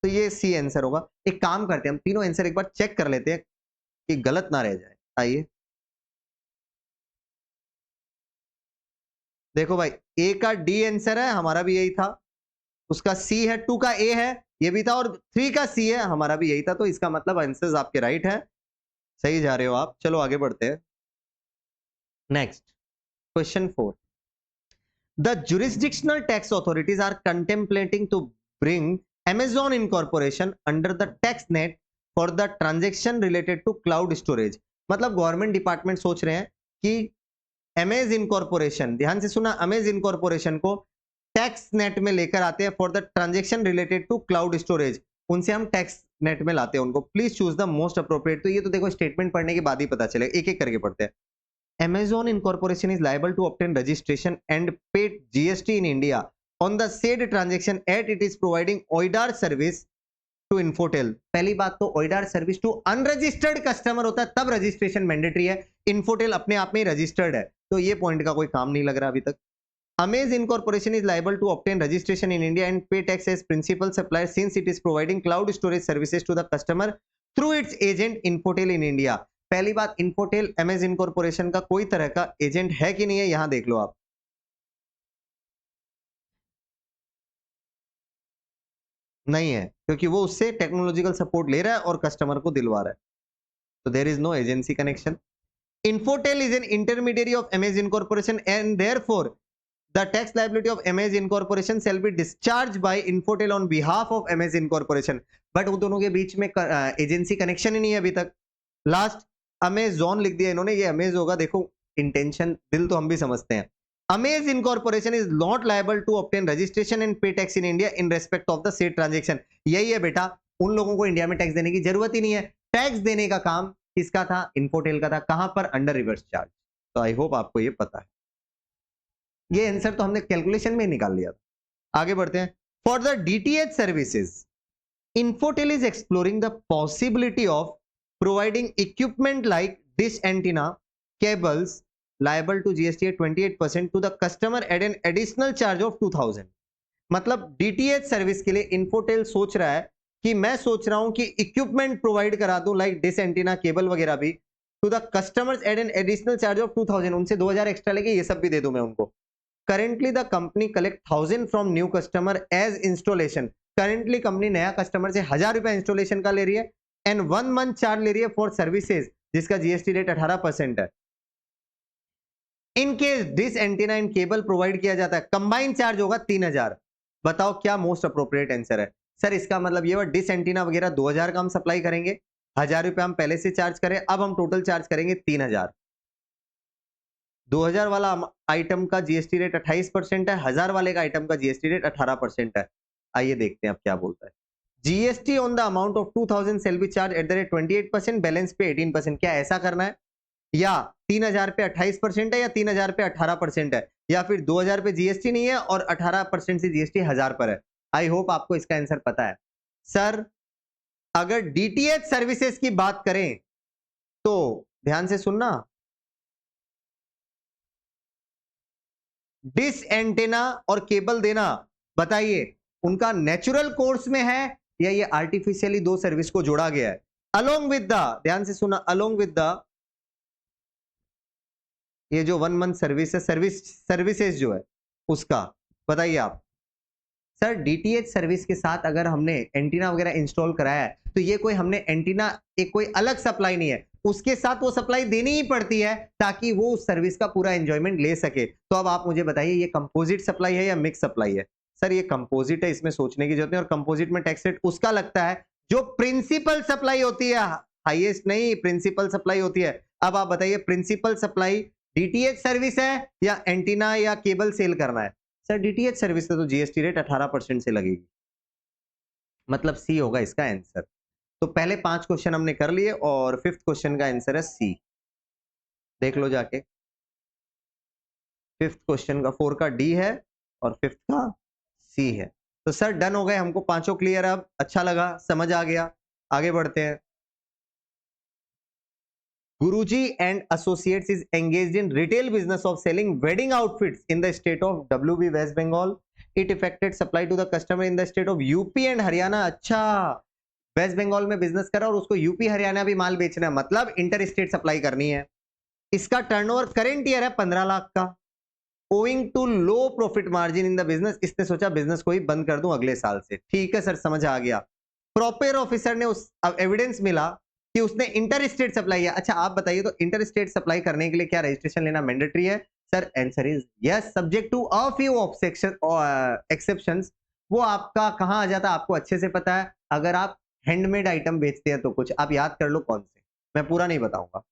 Speaker 1: तो ये सी आंसर होगा। एक काम करते हैं, हम तीनों आंसर एक बार चेक कर लेते हैं कि गलत ना रह जाए। आइए देखो भाई, ए का डी आंसर है, हमारा भी यही था। उसका सी है, 2 का ए है, ये भी था, और 3 का सी है, हमारा भी यही था। तो इसका मतलब आंसर्स आपके राइट है, सही जा रहे हो आप। चलो आगे बढ़ते हैं। Next question 4। The jurisdictional tax authorities are contemplating to bring Amazon Incorporation under the tax net for the transaction related to cloud storage। मतलब गवर्नमेंट डिपार्टमेंट सोच रहे हैं कि अमेज इनकॉर्पोरेशन, ध्यान से सुना, अमेज इनकॉर्पोरेशन को टैक्स नेट में लेकर आते हैं for the transaction related to cloud storage. उनसे हम टैक्स नेट में लाते हैं उनको। Please choose the most appropriate. तो ये तो देखो स्टेटमेंट पढ़ने के बाद ही पता चलेगा, एक एक करके पढ़ते हैं। Amazon Incorporation is liable to obtain registration and pay GST in India on the said transaction at it is providing OIDAR service to Infotel। पहली बात तो OIDAR service to unregistered customer होता है, तब रजिस्ट्रेशन मैंडेटरी है। Infotel अपने आप में ही रजिस्टर्ड है, तो ये पॉइंट का कोई काम नहीं लग रहा अभी तक। Amaz Incorporation is liable to obtain registration in India and pay tax as principal supplier since it is providing cloud storage services to the customer through its agent Infotel in India। पहली बात, Infotel एमएज incorporation का कोई तरह का agent है कि नहीं है, यहां देख लो आप। नहीं है, क्योंकि वो उससे टेक्नोलॉजिकल सपोर्ट ले रहा है और कस्टमर को दिलवा रहा है। तो there is no agency connection. Infotel is an intermediary of Amaze incorporation and therefore the tax liability of Amaze incorporation shall be discharge by Infotel on behalf of Amaze incorporation. But उन दोनों के बीच में agency connection ही नहीं है अभी तक। Last Amazon लिख दिया इन्होंने, ये अमेज होगा। देखो इंटेंशन, दिल तो हम भी समझते हैं। Amaze incorporation is not liable to obtain registration and pay tax in India in respect of the said transaction. यही है बेटा, उन लोगों को इंडिया में टैक्स देने की जरूरत ही नहीं है। टैक्स देने का काम किसका था? इन्फोटेल का था। कहां पर? Under reverse charge. तो आई होप आपको ये पता है। ये आंसर तो हमने कैलकुलेशन में निकाल लिया था। आगे बढ़ते हैं। For the DTH services Infotel is exploring the possibility of providing equipment like dish antenna cables liable to GST at 28% to the customer at an additional charge of 2000। मतलब DTH सर्विस के लिए इन्फोटेल सोच रहा है कि मैं सोच रहा हूं कि इक्विपमेंट प्रोवाइड करा दूं लाइक डिश एंटीना केबल वगैरह भी to the customers at an additional charge of 2000। उनसे 2000 एक्स्ट्रा लेके ये सब भी दे दूं मैं उनको। Currently the company collect 1000 from new customer as installation. Currently company नया कस्टमर से 1000 रुपए इंस्टॉलेशन का ले रही है एंड 1 मंथ चार्ज ले रही है फॉर सर्विसेज जिसका जीएसटी रेट 18% है। In case dish antenna and cable provide किया जाता है, कंबाइन चार्ज होगा 3000। बताओ क्या मोस्ट अप्रोप्रिएट आंसर है? सर इसका मतलब ये डिश एंटीना वगैरह 2000 का हम सप्लाई करेंगे, 1000 रुपए हम पहले से चार्ज करें, अब हम टोटल चार्ज करेंगे 3000। 2000 वाला आइटम का जीएसटी रेट 28% है, 1000 वाले का आइटम का जीएसटी रेट 18% है। आइए देखते हैं अब क्या बोलता है। GST on the amount of 2000 shall be charged at the rate 28%, balance पे 18%। क्या ऐसा करना है? या 3000 पे 28% है, या 3000 पे 18% है, या फिर 2000 पे जीएसटी नहीं है और 18% से जीएसटी 1000 पर है। आई होप आपको इसका आंसर पता है। सर अगर डीटीएच सर्विसेज की बात करें तो ध्यान से सुनना, डिश एंटेना और केबल देना, बताइए उनका नेचुरल कोर्स में है या ये आर्टिफिशियली दो सर्विस को जोड़ा गया है? अलोंग विद द, ध्यान से सुना, अलोंग विद द, ये जो 1 मंथ सर्विस है, सर्विसेज जो है उसका, बताइए आप। सर डीटीएच सर्विस के साथ अगर हमने एंटीना वगैरह इंस्टॉल कराया है तो ये कोई हमने एंटीना एक कोई अलग सप्लाई नहीं है, उसके साथ वो सप्लाई देनी ही पड़ती है ताकि वो उस सर्विस का पूरा एंजॉयमेंट ले सके। तो अब आप मुझे बताइए ये कंपोजिट सप्लाई है या मिक्स सप्लाई है? सर ये कंपोजिट है, इसमें सोचने की जरूरत नहीं। और कंपोजिट में टैक्स रेट उसका लगता है जो प्रिंसिपल सप्लाई होती है, हाईएस्ट नहीं, प्रिंसिपल सप्लाई होती है। अब आप बताइए प्रिंसिपल सप्लाई डीटीएच सर्विस है या एंटीना या केबल सेल करना है? सर डीटीएच सर्विस है तो जीएसटी रेट 18% से लगेगी, मतलब सी होगा इसका आंसर। तो पहले 5 क्वेश्चन हमने कर लिए और 5th क्वेश्चन का आंसर है सी। देख लो जाके, 5th क्वेश्चन का 4 का डी है और 5th का सी है। तो सर डन हो गए, हमको पांचों क्लियर। अब अच्छा लगा, समझ आ गया, आगे बढ़ते हैं। Guruji and Associates is engaged in retail business of selling wedding outfits in the state of WB West Bengal. It effected supply to the customer in the state of UP and Haryana. अच्छा, waste Bengal में business करा और उसको UP Haryana भी माल बेचना है, मतलब inter state supply करनी है। इसका टर्नओवर करंट ईयर है 15 लाख का। Owing to low profit margin in the business, इसने सोचा बिजनेस को ही बंद कर दूं अगले साल से। ठीक है सर, समझ आ गया। प्रॉपर ऑफिसर ने उस एविडेंस मिला कि उसने इंटर स्टेट सप्लाई है। अच्छा आप बताइए, तो इंटर स्टेट सप्लाई करने के लिए क्या रजिस्ट्रेशन लेना मैंडेटरी है? Sir answer is yes, subject to a few exceptions. वो आपका कहां आ जाता है आपको अच्छे से पता है। अगर आप हैंडमेड आइटम बेचते हैं तो कुछ आप याद कर लो कौन से, मैं पूरा नहीं बताऊंगा,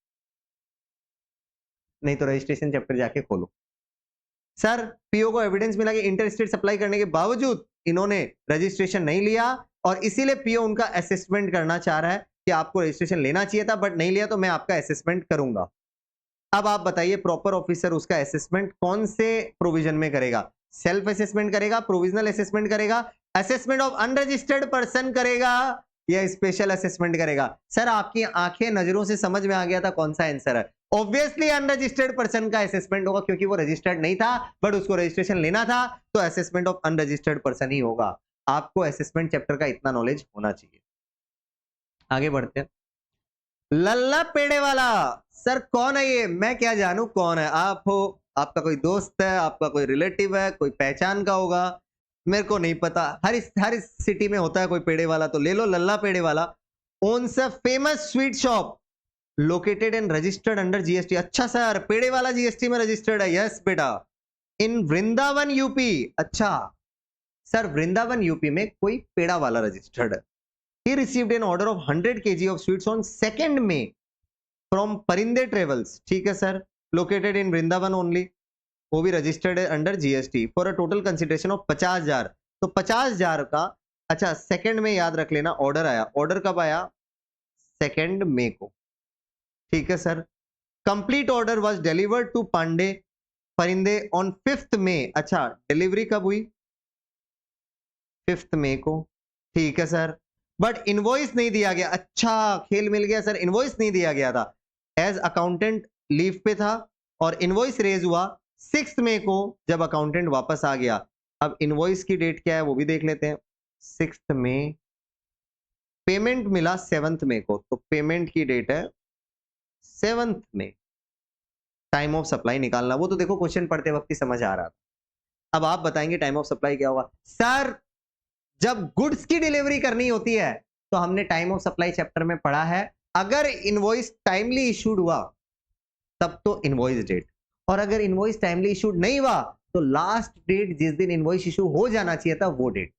Speaker 1: नहीं तो रजिस्ट्रेशन चैप्टर जाके खोलो। सर पीओ को एविडेंस मिला कि इंटर स्टेट सप्लाई करने के बावजूद इन्होंने रजिस्ट्रेशन नहीं लिया और इसीलिए पीओ उनका असेसमेंट करना चाह रहा है कि आपको रजिस्ट्रेशन लेना चाहिए था बट नहीं लिया, तो मैं आपका असेसमेंट करूंगा। अब आप बताइए प्रॉपर ऑफिसर उसका असेसमेंट कौन से प्रोविजन में करेगा? सेल्फ असेसमेंट करेगा, प्रोविजनल असेसमेंट करेगा, असेसमेंट ऑफ अनरजिस्टर्ड पर्सन करेगा या स्पेशल असेसमेंट करेगा? सर आपकी आंखें नजरों से समझ में आ गया था कौन सा आंसर है। ऑब्वियसली अनरजिस्टर्ड पर्सन का असेसमेंट होगा क्योंकि वो रजिस्टर्ड नहीं था बट उसको रजिस्ट्रेशन लेना था, तो असेसमेंट ऑफ अनरजिस्टर्ड पर्सन ही होगा। आपको असेसमेंट चैप्टर का इतना नॉलेज होना चाहिए। आगे बढ़ते हैं। लल्ला पेड़े वाला, सर कौन है ये? मैं क्या जानू कौन है? आप हो, आपका कोई दोस्त है, आपका कोई रिलेटिव है, कोई पहचान का होगा, मेरे को नहीं पता। हर सिटी में होता है कोई पेड़े वाला, तो ले लो लल्ला पेड़े वाला। Owns a famous sweet shop located and registered under GST. अच्छा सर, पेड़े वाला जीएसटी में रजिस्टर्ड है? यस बेटा। इन वृंदावन यूपी। अच्छा सर, वृंदावन यूपी में कोई पेड़ा वाला रजिस्टर्ड है। He received an order of 100 kg of sweets on 2nd May from Parinde Travels. ठीक है sir, located in Vrindavan only. वो भी रजिस्टर्ड है under GST for a total consideration of 50,000। तो 50,000 का, अच्छा 2nd में याद रख लेना ऑर्डर आया। ऑर्डर कब आया? 2nd मई को। ठीक है sir. Complete order was delivered to Pandey परिंदे ऑन 5th मई। अच्छा डिलीवरी कब हुई? 5th मई को। ठीक है सर, बट इनवॉइस नहीं दिया गया। अच्छा खेल मिल गया सर, इनवॉइस नहीं दिया गया था। एज अकाउंटेंट लीव पे था और इनवॉइस रेज हुआ 6th मई को जब अकाउंटेंट वापस आ गया। अब इनवॉइस की डेट क्या है वो भी देख लेते हैं। 6th मई, पेमेंट मिला 7th मई को, तो पेमेंट की डेट है 7th May. Time of supply निकालना, वो तो देखो क्वेश्चन पढ़ते वक्त ही समझ आ रहा था। अब आप बताएंगे टाइम ऑफ सप्लाई क्या होगा? सर जब गुड्स की डिलीवरी करनी होती है तो हमने टाइम ऑफ सप्लाई चैप्टर में पढ़ा है, अगर इनवॉइस टाइमली इशूड हुआ तब तो इनवॉइस डेट, और अगर इनवॉइस टाइमली इशूड नहीं हुआ तो लास्ट डेट जिस दिन इनवॉइस इशू हो जाना चाहिए था वो डेट।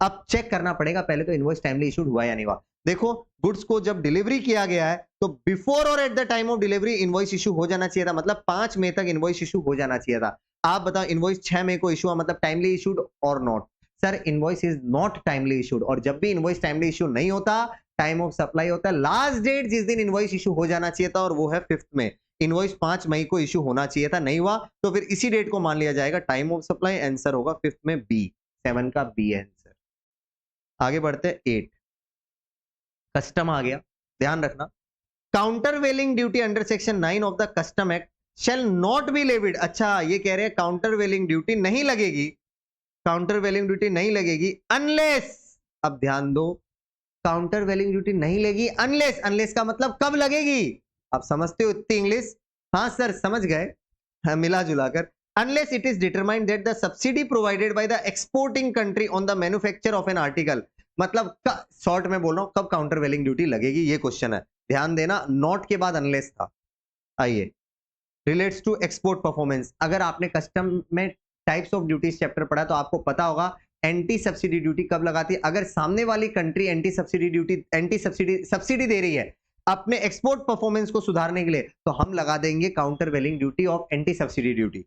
Speaker 1: अब चेक करना पड़ेगा पहले तो इनवॉइस टाइमली इशूड हुआ या नहीं हुआ। देखो गुड्स को जब डिलीवरी किया गया है तो बिफोर और at the time of delivery invoice issue हो जाना चाहिए था, मतलब 5 मई तक इनवॉइस इशू हो जाना चाहिए था। आप बताओ इनवॉइस 6 मई को इशू हुआ, मतलब टाइमली इशूड और not? Sir invoice is not timely issued, और जब भी इनवॉइस टाइमली इशू नहीं होता टाइम ऑफ सप्लाई होता है। लास्ट डेट जिस दिन इनवॉइस इशू हो जाना चाहिए था और वो है 5th में। इनवॉइस 5 मई को इशू होना चाहिए था, नहीं हुआ, तो फिर इसी डेट को मान लिया जाएगा टाइम ऑफ सप्लाई। आंसर होगा 5th में बी, 7 का बी आंसर। आगे बढ़ते हैं 8। कस्टम आ गया, ध्यान रखना। Countervailing duty under section 9 of the custom act shall not be levied. अच्छा ये कह रहे हैं काउंटर वेलिंग ड्यूटी नहीं लगेगी, काउंटर वेलिंग ड्यूटी नहीं लगेगी अनलेस, अब ध्यान दो, काउंटर वेलिंग ड्यूटी नहीं लगेगी अनलेस, अनलेस का मतलब कब लगेगी? आप समझते हो इतनी इंग्लिश? हाँ सर समझ गए, हाँ, मिला जुलाकर। Unless it is determined that the subsidy provided by the exporting country on the manufacture of an article, मतलब शॉर्ट में बोल रहा हूं कब काउंटर वेलिंग ड्यूटी लगेगी, ये क्वेश्चन है। ध्यान देना, नॉट के बाद अनलेस था। आइए, रिलेट्स टू एक्सपोर्ट परफॉर्मेंस। अगर आपने कस्टम में टाइप्स ऑफ ड्यूटीज चैप्टर पढ़ा तो आपको पता होगा एंटी सब्सिडी ड्यूटी कब लगाती है। अगर सामने वाली कंट्री एंटी सब्सिडी दे रही है अपने एक्सपोर्ट परफॉर्मेंस को सुधारने के लिए, तो हम लगा देंगे countervailing duty of anti subsidy duty.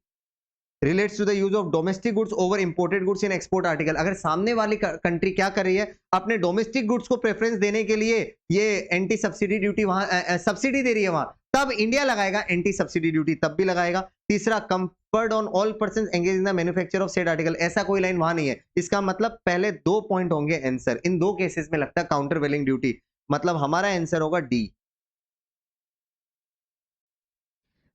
Speaker 1: Relates to the use of domestic goods over imported goods in export article. अगर सामने वाली कंट्री क्या कर रही है, अपने डोमेस्टिक गुड्स को प्रेफरेंस देने के लिए ये एंटी सब्सिडी ड्यूटी वहां सब्सिडी दे रही है वहां, तब इंडिया लगाएगा एंटी सब्सिडी ड्यूटी, तब भी लगाएगा। तीसरा, conferred on all persons engage in the manufacture of said article. ऐसा कोई लाइन वहां नहीं है। इसका मतलब पहले 2 पॉइंट होंगे आंसर। इन 2 केसेस में लगता है काउंटर वेलिंग ड्यूटी, मतलब हमारा आंसर होगा डी।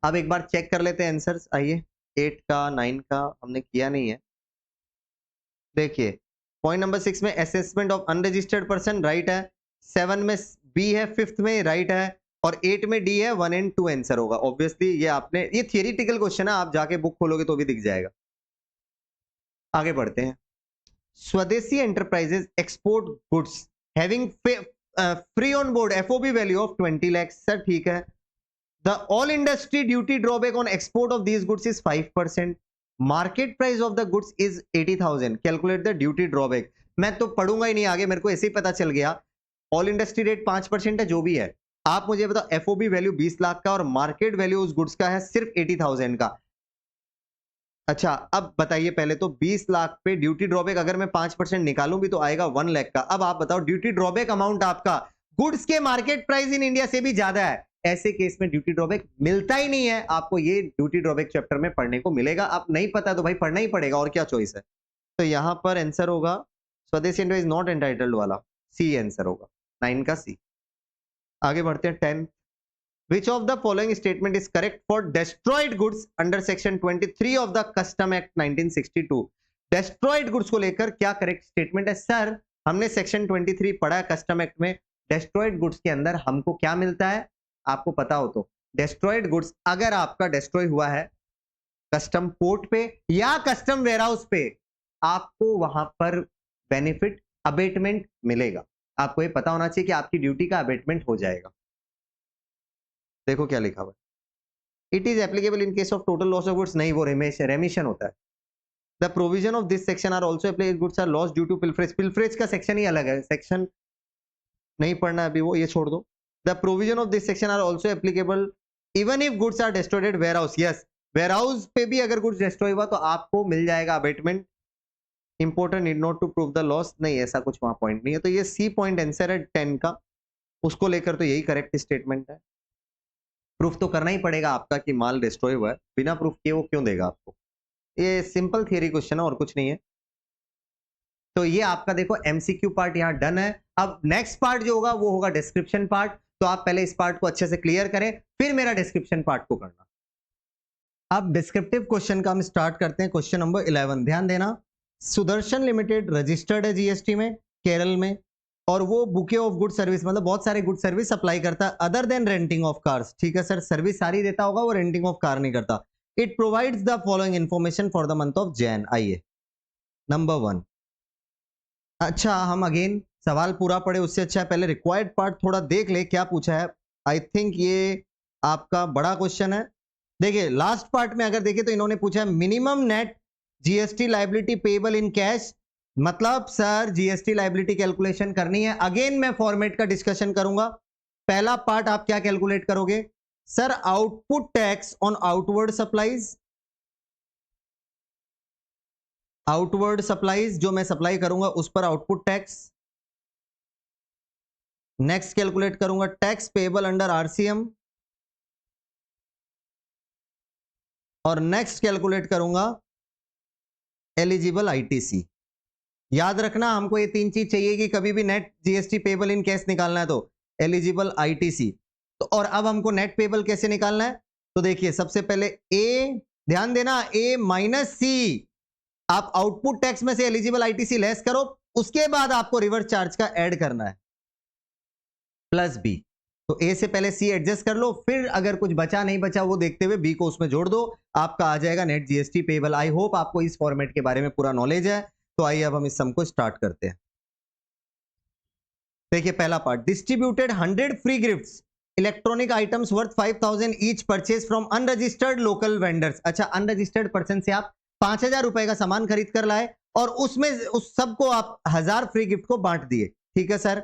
Speaker 1: अब एक बार चेक कर लेते हैं आंसर्स। आइए, 8 का 9 का हमने किया नहीं है। देखिए, पॉइंट नंबर 6 में assessment of unregistered person right है, 7 में बी है, 5th में राइट है, और 8 में डी है। 1 and 2 आंसर होगा। ऑब्वियसली ये आपने, ये थियरिटिकल क्वेश्चन है, आप जाके बुक खोलोगे तो भी दिख जाएगा। आगे बढ़ते हैं। स्वदेशी enterprises export goods having free on board FOB value of 20 lakh. Sir ठीक है। The all industry duty drawback on export of these goods is 5%. Market price of the goods is 80,000. Calculate the duty drawback. मैं तो पढ़ूंगा ही नहीं आगे, मेरे को ऐसे ही पता चल गया। ऑल इंडस्ट्री रेट 5% है, जो भी है। आप मुझे बताओ, एफओबी वैल्यू 20 लाख का और मार्केट वैल्यू उस गुड्स का है सिर्फ 80,000 का। अच्छा, अब बताइए पहले तो 20 लाख पे ड्यूटी ड्रॉबैक अगर मैं 5% निकालूं भी तो आएगा 1 लाख का। अब आप बताओ, ड्यूटी ड्रॉबैक अमाउंट आपका गुड्स के मार्केट प्राइस इन इंडिया से भी ज्यादा है। ऐसे केस में ड्यूटी ड्रॉबैक मिलता ही नहीं है। आपको ये ड्यूटी ड्रॉबैक चैप्टर में पढ़ने को मिलेगा। आप नहीं पता तो भाई पढ़ना ही पड़ेगा, और क्या चॉइस है। तो यहां पर आंसर होगा स्वदेशी इंडिया इज नॉट एंटाइटल्ड वाला, सी आंसर होगा, 9 का सी। आगे बढ़ते हैं 10। Which of the following statement is correct for destroyed goods under section 23 of the Custom Act 1962? Destroyed goods को लेकर क्या करेक्ट स्टेटमेंट है? सर हमने सेक्शन 23 पढ़ा है कस्टम एक्ट में। डेस्ट्रॉयड गुड्स के अंदर हमको क्या मिलता है, आपको पता हो तो। डेस्ट्रॉयड गुड्स अगर आपका डिस्ट्रॉय हुआ है कस्टम पोर्ट पे या कस्टम वेयरहाउस पे, आपको वहां पर बेनिफिट अबेटमेंट मिलेगा। आपको ये पता होना चाहिए कि आपकी ड्यूटी का अबेटमेंट हो जाएगा। देखो क्या लिखा हुआ है, it is applicable in case of total loss of goods. नहीं, वो रेमिशन होता है। The provision of this section are also applicable goods are lost due to pilferage. Pilferage का सेक्शन ही अलग है, सेक्शन नहीं पढ़ना अभी, वो ये छोड़ दो। The provision of this section are also applicable even if goods are destroyed at warehouse. Yes, warehouse पे भी अगर गुड्स डिस्ट्रॉय हुआ तो आपको मिल जाएगा abatement. Important need not to prove the loss. नहीं, ऐसा कुछ वहां पॉइंट नहीं है। तो ये सी पॉइंट आंसर है 10 का, उसको लेकर तो यही करेक्ट स्टेटमेंट है। प्रूफ तो करना ही पड़ेगा आपका कि माल डिस्ट्रॉय हुआ है, बिना प्रूफ किए वो क्यों देगा आपको। ये सिंपल थियरी क्वेश्चन है और कुछ नहीं है। तो ये आपका देखो एमसीक्यू पार्ट यहाँ डन है। अब नेक्स्ट पार्ट जो होगा वो होगा डिस्क्रिप्शन पार्ट। तो आप पहले इस पार्ट को अच्छे से क्लियर करें, फिर मेरा डिस्क्रिप्शन पार्ट को करना। अब डिस्क्रिप्टिव क्वेश्चन का हम स्टार्ट करते हैं। क्वेश्चन नंबर 11 ध्यान देना। सुदर्शन लिमिटेड रजिस्टर्ड है जीएसटी में केरल में, और वो बुके ऑफ गुड सर्विस मतलब बहुत सारे गुड सर्विस सप्लाई करता है other than renting of cars. ठीक है सर, सर्विस सारी देता होगा, वो रेंटिंग ऑफ कार नहीं करता। It provides the following information for the month of Jain. आइए नंबर 1। अच्छा, हम अगेन सवाल पूरा पढ़े उससे अच्छा पहले रिक्वायर्ड पार्ट थोड़ा देख ले क्या पूछा है। आई थिंक ये आपका बड़ा क्वेश्चन है। देखिए लास्ट पार्ट में अगर देखें तो इन्होंने पूछा है minimum net GST liability payable in cash. मतलब सर जीएसटी लायबिलिटी कैलकुलेशन करनी है। अगेन मैं फॉर्मेट का डिस्कशन करूंगा। पहला पार्ट आप क्या कैलकुलेट करोगे sir? Output tax on outward supplies. Outward supplies जो मैं सप्लाई करूंगा उस पर आउटपुट टैक्स। नेक्स्ट कैलकुलेट करूंगा टैक्स पेएबल अंडर आरसीएम, और नेक्स्ट कैलकुलेट करूंगा एलिजिबल आईटीसी। याद रखना हमको ये 3 चीज चाहिए कि कभी भी net GST payable in cash निकालना है तो एलिजिबल आईटीसी। तो और अब हमको नेट पेएबल कैसे निकालना है? तो देखिए सबसे पहले ए, ध्यान देना, ए माइनस सी। आप आउटपुट टैक्स में से एलिजिबल आईटीसी लेस करो, उसके बाद आपको रिवर्स चार्ज का ऐड करना है प्लस बी। तो ए से पहले सी एडजस्ट कर लो, फिर अगर कुछ बचा नहीं बचा वो देखते हुए बी को उसमें जोड़ दो, आपका आ जाएगा net GST payable. I hope आपको इस फॉर्मेट के बारे में पूरा नॉलेज है। तो आइए अब हम इस सम को स्टार्ट करते हैं। देखिए पहला part, distributed 100 free gifts electronic items worth 5,000 each purchase from unregistered local vendors. अच्छा, अनरजिस्टर्ड पर्सन से आप 5,000 रुपए का सामान खरीद कर लाए और उसमें उस सबको आप 1,000 फ्री गिफ्ट को बांट दिए। ठीक है sir.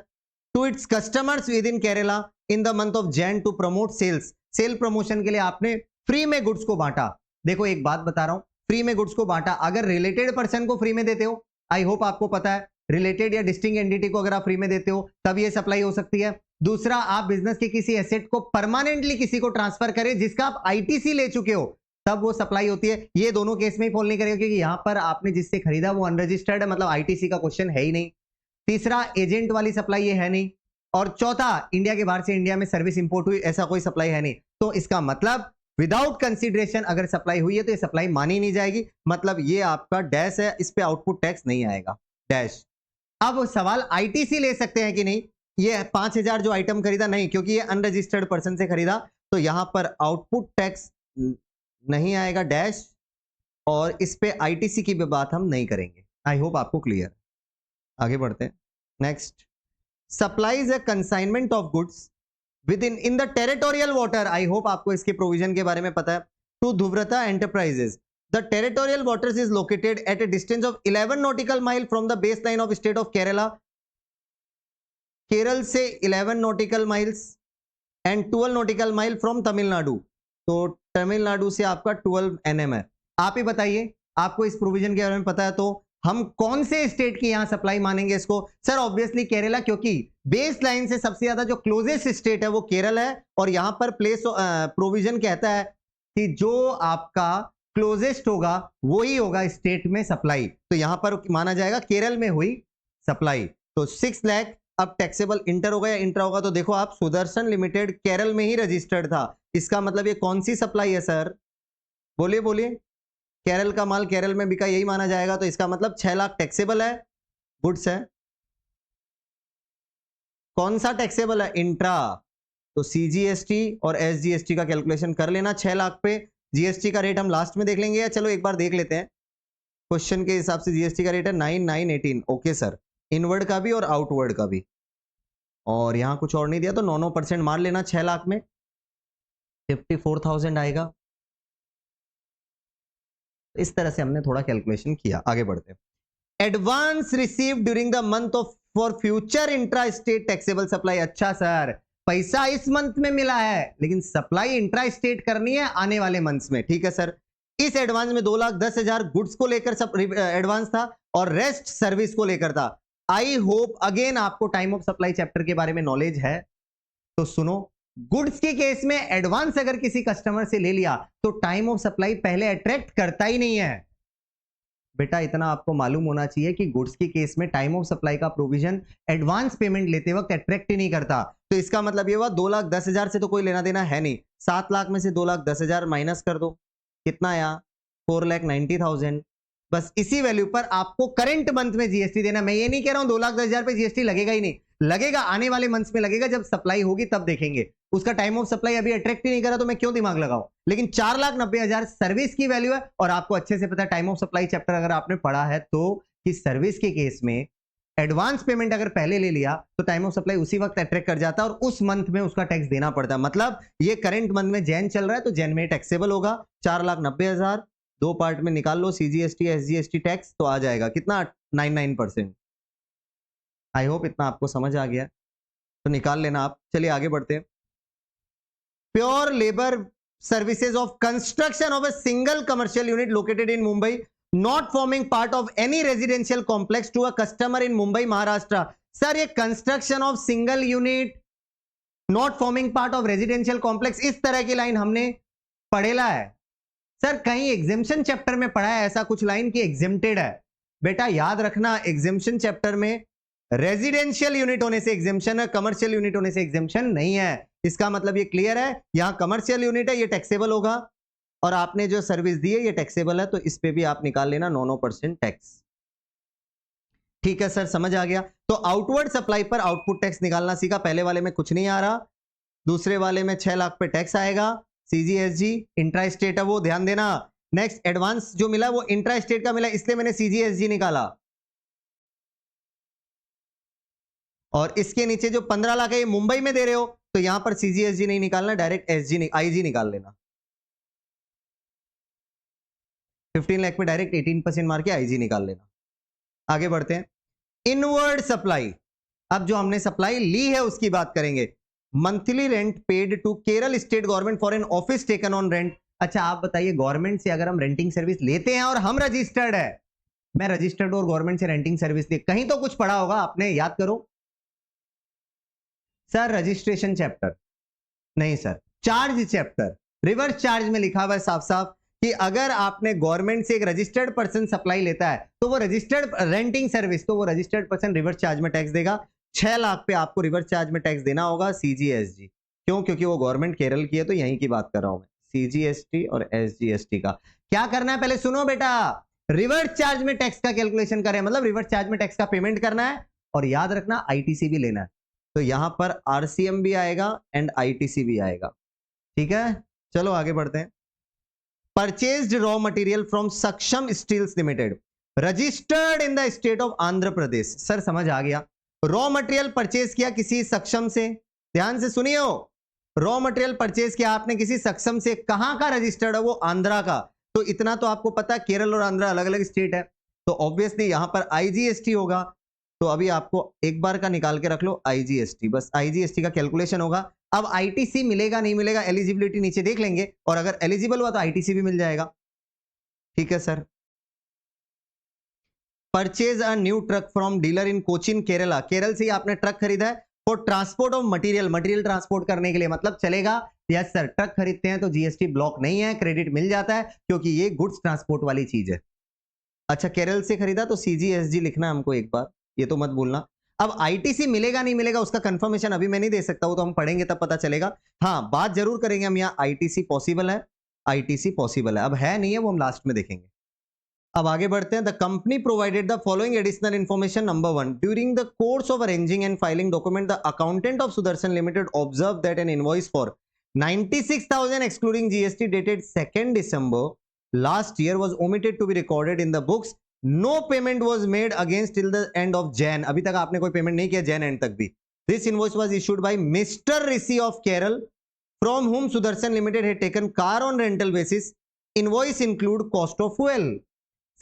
Speaker 1: To its customers within Kerala in the month of Jan to promote sales. Sale promotion के लिए आपने फ्री में गुड्स को बांटा। देखो एक बात बता रहा हूं, फ्री में गुड्स को बांटा, अगर रिलेटेड पर्सन को फ्री में देते हो, आई होप आपको पता है, रिलेटेड या डिस्टिंक्ट एंटिटी को अगर आप फ्री में देते हो तब ये सप्लाई हो सकती है। दूसरा, आप बिजनेस के किसी एसेट को परमानेंटली किसी को ट्रांसफर करें जिसका आप आईटीसी ले चुके हो, तब वो सप्लाई होती है। ये दोनों केस में ही फॉल नहीं करेगा क्योंकि यहां पर आपने जिससे खरीदा वो अनरजिस्टर्ड है, मतलब आईटीसी का क्वेश्चन है ही नहीं। तीसरा, एजेंट वाली सप्लाई ये है नहीं। और चौथा, इंडिया के बाहर से इंडिया में सर्विस इंपोर्ट हुई, ऐसा कोई सप्लाई है नहीं। तो इसका मतलब विदाउट कंसीडरेशन अगर सप्लाई हुई है तो ये सप्लाई मानी नहीं जाएगी, मतलब ये आपका डैश है, इस पे आउटपुट टैक्स नहीं आएगा, डैश। अब सवाल आईटीसी ले सकते हैं कि नहीं, ये 5,000 जो आइटम खरीदा नहीं, क्योंकि ये अनरजिस्टर्ड पर्सन से खरीदा, तो यहां पर आउटपुट टैक्स नहीं आएगा, डैश। और इस पे आईटीसी की भी बात हम नहीं करेंगे। आई होप आपको क्लियर। आगे बढ़ते हैं। Next, supplies a consignment of goods with in the territorial water. I hope आपको इसके प्रोविजन के बारे में पता है। टू ध्रुवता enterprises, the territorial waters is located at a distance of 11 nautical mile from the base line of state of Kerala. Kerala से 11 nautical miles and 12 nautical mile from Tamil Nadu. तो तमिलनाडु से आपका 12 NM है। आप ही बताइए, आपको इस प्रोविजन के बारे में पता है तो हम कौन से स्टेट की यहां सप्लाई मानेंगे इसको? सर ऑब्वियसली केरला, क्योंकि बेस लाइन से सबसे ज्यादा जो क्लोजेस्ट स्टेट है वो केरल है, और यहां पर प्लेस प्रोविजन कहता है कि जो आपका क्लोजेस्ट होगा वही होगा स्टेट में सप्लाई, तो यहां पर माना जाएगा केरल में हुई सप्लाई। तो 6 लाख अब टैक्सेबल इंटर होगा या इंट्रा होगा, तो देखो आप, सुदर्शन लिमिटेड केरल में ही रजिस्टर्ड था, इसका मतलब ये कौन सी सप्लाई है सर? बोलिए बोलिए। केरल का माल केरल में बिका, यही माना जाएगा, तो इसका मतलब 6 लाख टैक्सेबल है, गुड्स है। कौन सा टैक्सेबल है? इंट्रा। तो सीजीएसटी और एसजीएसटी का कैलकुलेशन कर लेना 6 लाख पे। जीएसटी का रेट हम लास्ट में देख लेंगे, या चलो एक बार देख लेते हैं। क्वेश्चन के हिसाब से जीएसटी का रेट है 9918। ओके सर, इनवर्ड का भी और आउटवर्ड का भी, और यहां कुछ और नहीं दिया तो 9% मार लेना 6 लाख में, 54,000 आएगा। इस तरह से हमने थोड़ा कैलकुलेशन किया। आगे बढ़ते हैं। Advance receive during the month of for future intra state taxable supply. अच्छा सर, पैसा इस मंथ में मिला है लेकिन सप्लाई इंट्रा स्टेट करनी है आने वाले मंथ्स में। ठीक है सर। इस एडवांस में 2,10,000 गुड्स को लेकर एडवांस था और रेस्ट सर्विस को लेकर था। आई होप अगेन आपको टाइम ऑफ सप्लाई चैप्टर के बारे में नॉलेज है, तो सुनो। गुड्स के केस में एडवांस अगर किसी कस्टमर से ले लिया तो टाइम ऑफ सप्लाई पहले अट्रैक्ट करता ही नहीं है। बेटा इतना आपको मालूम होना चाहिए कि गुड्स के केस में टाइम ऑफ सप्लाई का प्रोविजन एडवांस पेमेंट लेते वक्त अट्रैक्ट ही नहीं करता। तो इसका मतलब ये हुआ 2,10,000 से तो कोई लेना देना है नहीं। 7 लाख में से 2,10,000 माइनस कर दो, कितना आया? 4,90,000। बस इसी वैल्यू पर आपको करंट मंथ में जीएसटी देना। मैं ये नहीं कह रहा हूं 2,10,000 पे जीएसटी लगेगा ही नहीं, लगेगा, आने वाले मंथ्स में लगेगा, जब सप्लाई होगी तब देखेंगे। उसका टाइम ऑफ सप्लाई अभी अट्रैक्ट ही नहीं करा तो मैं क्यों दिमाग लगाऊं। लेकिन 4,90,000 सर्विस की वैल्यू है, और आपको अच्छे से पता है टाइम ऑफ सप्लाई चैप्टर अगर आपने पढ़ा है तो, कि सर्विस के केस में एडवांस पेमेंट अगर पहले ले लिया तो टाइम ऑफ सप्लाई उसी वक्त अट्रैक्ट कर जाता है और उस मंथ में उसका टैक्स देना पड़ता है। मतलब ये करंट मंथ में जैन चल रहा है तो जैन में टैक्सेबल होगा। 4,90,000 दो पार्ट में निकाल लो, सीजीएसटी एसजीएसटी टैक्स, तो आ जाएगा कितना? 99%। आई होप इतना आपको समझ आ गया, तो निकाल लेना आप। चलिए आगे बढ़ते हैं। Pure labour services of construction of a single commercial unit located in Mumbai not forming part of any residential complex to a customer in Mumbai Maharashtra. Sir ये construction of single unit not forming part of residential complex, इस तरह की line हमने पढ़ेला है sir, कहीं exemption chapter में पढ़ा है ऐसा कुछ लाइन की एग्जेम्प्टेड है। बेटा याद रखना, एग्जेम्पशन चैप्टर में रेजिडेंशियल यूनिट होने से एग्जेम्पशन है, कमर्शियल यूनिट होने से एग्जेम्पशन नहीं है। इसका मतलब ये क्लियर है, यहां कमर्शियल यूनिट है, ये टैक्सेबल होगा, और आपने जो सर्विस दी है ये टैक्सेबल है, तो इस पे भी आप निकाल लेना 9% टैक्स। ठीक है सर, समझ आ गया। तो आउटवर्ड सप्लाई पर आउटपुट टैक्स निकालना सीखा। पहले वाले में कुछ नहीं आ रहा, दूसरे वाले में 6 लाख पे टैक्स आएगा। सीजीएसजी इंट्रा स्टेट है वो, ध्यान देना। नेक्स्ट, एडवांस जो मिला वो इंट्रा स्टेट का मिला, इसलिए मैंने सीजीएसजी निकाला। और इसके नीचे जो 15 लाख है ये मुंबई में दे रहे हो, तो यहां पर सीजीएसजी नहीं निकालना, डायरेक्ट एसजी आईजी निकाल लेना। 15 लाख पे डायरेक्ट 18% मार के आईजी निकाल लेना। आगे बढ़ते हैं। इनवर्ड सप्लाई, अब जो हमने सप्लाई ली है उसकी बात करेंगे। Monthly rent paid to Kerala state government for an office taken on rent. अच्छा आप बताइए, गवर्नमेंट से अगर हम रेंटिंग सर्विस लेते हैं और हम रजिस्टर्ड है, मैं रजिस्टर्ड और गवर्नमेंट से रेंटिंग सर्विस ले, कहीं तो कुछ पढ़ा होगा आपने, याद करो। सर रजिस्ट्रेशन चैप्टर नहीं sir, charge chapter. Reverse charge में लिखा हुआ है साफ साफ कि अगर आपने गवर्नमेंट से एक रजिस्टर्ड पर्सन सप्लाई लेता है तो वो रजिस्टर्ड रेंटिंग सर्विस, तो वो रजिस्टर्ड पर्सन रिवर्स चार्ज में टैक्स देगा। 6 लाख पे आपको रिवर्स चार्ज में टैक्स देना होगा सीजीएसजी। क्यों? क्योंकि वो गवर्नमेंट केरल की है, तो यहीं की बात कर रहा हूं मैं, सीजीएसटी और एसजीएसटी का। क्या करना है पहले सुनो बेटा, रिवर्स चार्ज में टैक्स का कैलकुलेशन करें, मतलब रिवर्स चार्ज में टैक्स का पेमेंट करना है, और याद रखना आईटीसी भी लेना है। तो यहां पर आरसीएम भी आएगा एंड आईटीसी भी आएगा। ठीक है, चलो आगे बढ़ते हैं। Purchased raw material from Saksham steels limited registered in the state of Andhra Pradesh. Sir समझ आ गया, रॉ मटेरियल परचेज किया किसी सक्षम से, ध्यान से सुनिए, रॉ मटेरियल परचेज किया आपने किसी सक्षम से, कहां का रजिस्टर्ड है वो? आंध्रा का। तो इतना तो आपको पता है केरल और आंध्रा अलग अलग स्टेट है, तो ऑब्वियसली यहां पर आईजीएसटी होगा। तो अभी आपको एक बार का निकाल के रख लो आईजीएसटी, बस आईजीएसटी का कैलकुलेशन होगा। अब आईटीसी मिलेगा नहीं मिलेगा, एलिजिबिलिटी नीचे देख लेंगे, और अगर एलिजिबल हुआ तो आईटीसी भी मिल जाएगा। ठीक है sir. Purchase a new truck from dealer इन कोचिन केरला, केरल से ही आपने ट्रक खरीदा है for transport of material, material transport करने के लिए, मतलब चलेगा? यस सर, ट्रक खरीदते हैं तो जीएसटी ब्लॉक नहीं है, क्रेडिट मिल जाता है, क्योंकि ये गुड्स ट्रांसपोर्ट वाली चीज है। अच्छा केरल से खरीदा तो सीजीएसजी लिखना हमको एक बार, ये तो मत भूलना। अब आईटीसी मिलेगा नहीं मिलेगा उसका कंफर्मेशन अभी मैं नहीं दे सकता, वो तो हम पढ़ेंगे तब पता चलेगा। हाँ बात जरूर करेंगे हम, यहाँ आईटीसी पॉसिबल है, आईटीसी पॉसिबल है, अब है नहीं है वो हम लास्ट में देखेंगे। अब आगे बढ़ते हैं। The company provided the following additional information. Number 1, during the course of arranging and filing document the accountant of Sudarshan limited observe that N invoice for 96,000 excluding GST dated 2nd December last year was omitted to be recorded in the books. No payment was made against till the end of Jan. अभी तक आपने कोई payment नहीं किया Jain and तक भी। This invoice was issued by Mr. Rishi of Kerala, from whom Sudarshan Limited had taken car on rental basis. Invoice include cost of fuel.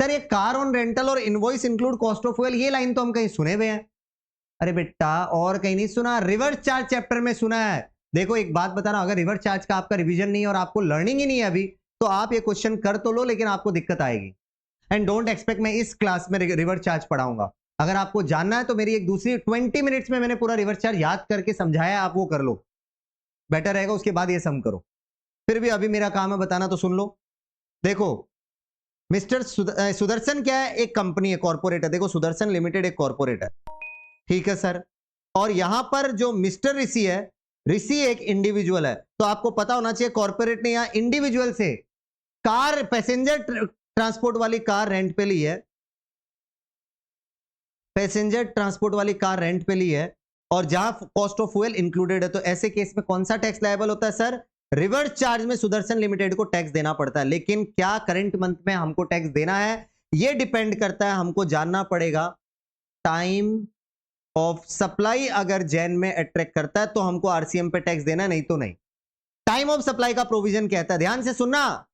Speaker 1: Sir ये car on rental और invoice include cost of fuel, ये line तो हम कहीं सुने हुए हैं। अरे बेटा और कहीं नहीं सुना, रिवर्स चार्ज चैप्टर में सुना है। देखो एक बात बता रहा हूं, अगर रिवर्स चार्ज का आपका रिवीजन नहीं है और आपको लर्निंग ही नहीं है अभी, तो आप ये क्वेश्चन कर तो लो लेकिन आपको दिक्कत आएगी। एंड डोंट एक्सपेक्ट मैं इस क्लास में रिवर्स चार्ज पढ़ाऊंगा। अगर आपको जानना है तो मेरी एक दूसरी 20 मिनट्स में मैंने पूरा रिवर्स चार्ज याद करके समझाया, आप वो कर लो, बेटर रहेगा। उसके बाद ये सम करो। फिर भी अभी मेरा काम है बताना, तो सुन लो। देखो मिस्टर सुदर्शन क्या है? एक कंपनी है, कॉर्पोरेट है। देखो सुदर्शन लिमिटेड एक कॉर्पोरेट है, ठीक है सर। और यहां पर जो मिस्टर ऋषि है, ऋषि एक इंडिविजुअल है, तो आपको पता होना चाहिए कॉर्पोरेट ने यहां इंडिविजुअल से कार, पैसेंजर ट्रांसपोर्ट वाली कार रेंट पे ली है, पैसेंजर ट्रांसपोर्ट वाली कार रेंट पे ली है, और जहां कॉस्ट ऑफ फ्यूल इंक्लूडेड है, तो ऐसे केस में कौन सा टैक्स लायबल होता है सर? रिवर्स चार्ज में सुदर्शन लिमिटेड को टैक्स देना पड़ता है। लेकिन क्या करंट मंथ में हमको टैक्स देना है, यह डिपेंड करता है, हमको जानना पड़ेगा टाइम ऑफ सप्लाई। अगर जैन में अट्रैक्ट करता है तो हमको आरसीएम पे टैक्स देना, नहीं तो नहीं। टाइम ऑफ सप्लाई का प्रोविजन कहता है, ध्यान से सुनना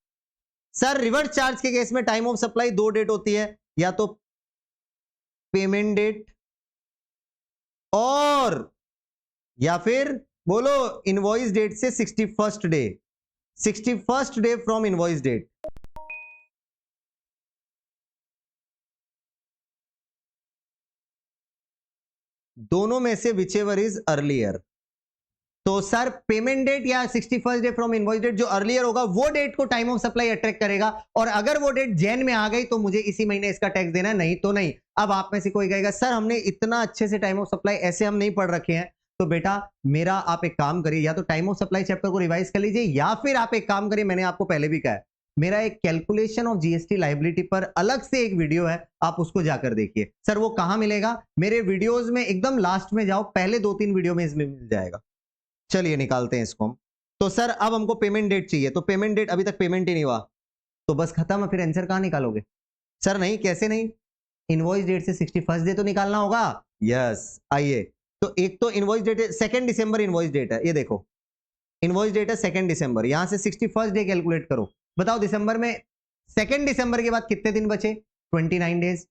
Speaker 1: सर, रिवर्स चार्ज के केस में टाइम ऑफ सप्लाई 2 डेट होती है, या तो पेमेंट डेट और या फिर बोलो इनवॉइस डेट से 61st day, 61st day from invoice date. दोनों में से विच एवर इज अर्लियर। तो सर पेमेंट डेट या 61st day from invoice date, जो अर्लियर होगा वो डेट को टाइम ऑफ सप्लाई अट्रैक्ट करेगा, और अगर वो डेट जैन में आ गई तो मुझे इसी महीने इसका टैक्स देना है, नहीं तो नहीं। अब आप में से कोई कहेगा सर हमने इतना अच्छे से टाइम ऑफ सप्लाई ऐसे हम नहीं पढ़ रखे हैं, तो बेटा मेरा आप एक काम करिए, या तो टाइम ऑफ सप्लाई चैप्टर को रिवाइज कर लीजिए, या फिर आप एक काम करिए, मैंने आपको पहले भी कहा है, मेरा एक कैलकुलेशन ऑफ जीएसटी लायबिलिटी पर अलग से एक वीडियो है, आप उसको जाकर देखिए। सर वो कहां मिलेगा? मेरे वीडियोस में एकदम लास्ट में जाओ, पहले 2-3 वीडियो में इसमें मिल जाएगा। चलिए निकालते हैं इसको हम। तो सर अब हमको पेमेंट डेट चाहिए, तो पेमेंट डेट अभी तक पेमेंट ही नहीं हुआ, तो बस खत्म है, फिर आंसर कहां निकालोगे? सर नहीं, कैसे नहीं, इनवॉइस डेट से 61st डे तो निकालना होगा। यस, आइए तो एक तो इनवॉइस डेट है 2 दिसंबर, इनवॉइस डेट है, ये देखो इनवॉइस डेट है 2 दिसंबर, यहां से 61st डे कैलकुलेट करो। बताओ दिसंबर में 2 दिसंबर के बाद कितने दिन बचे? 29 डेज।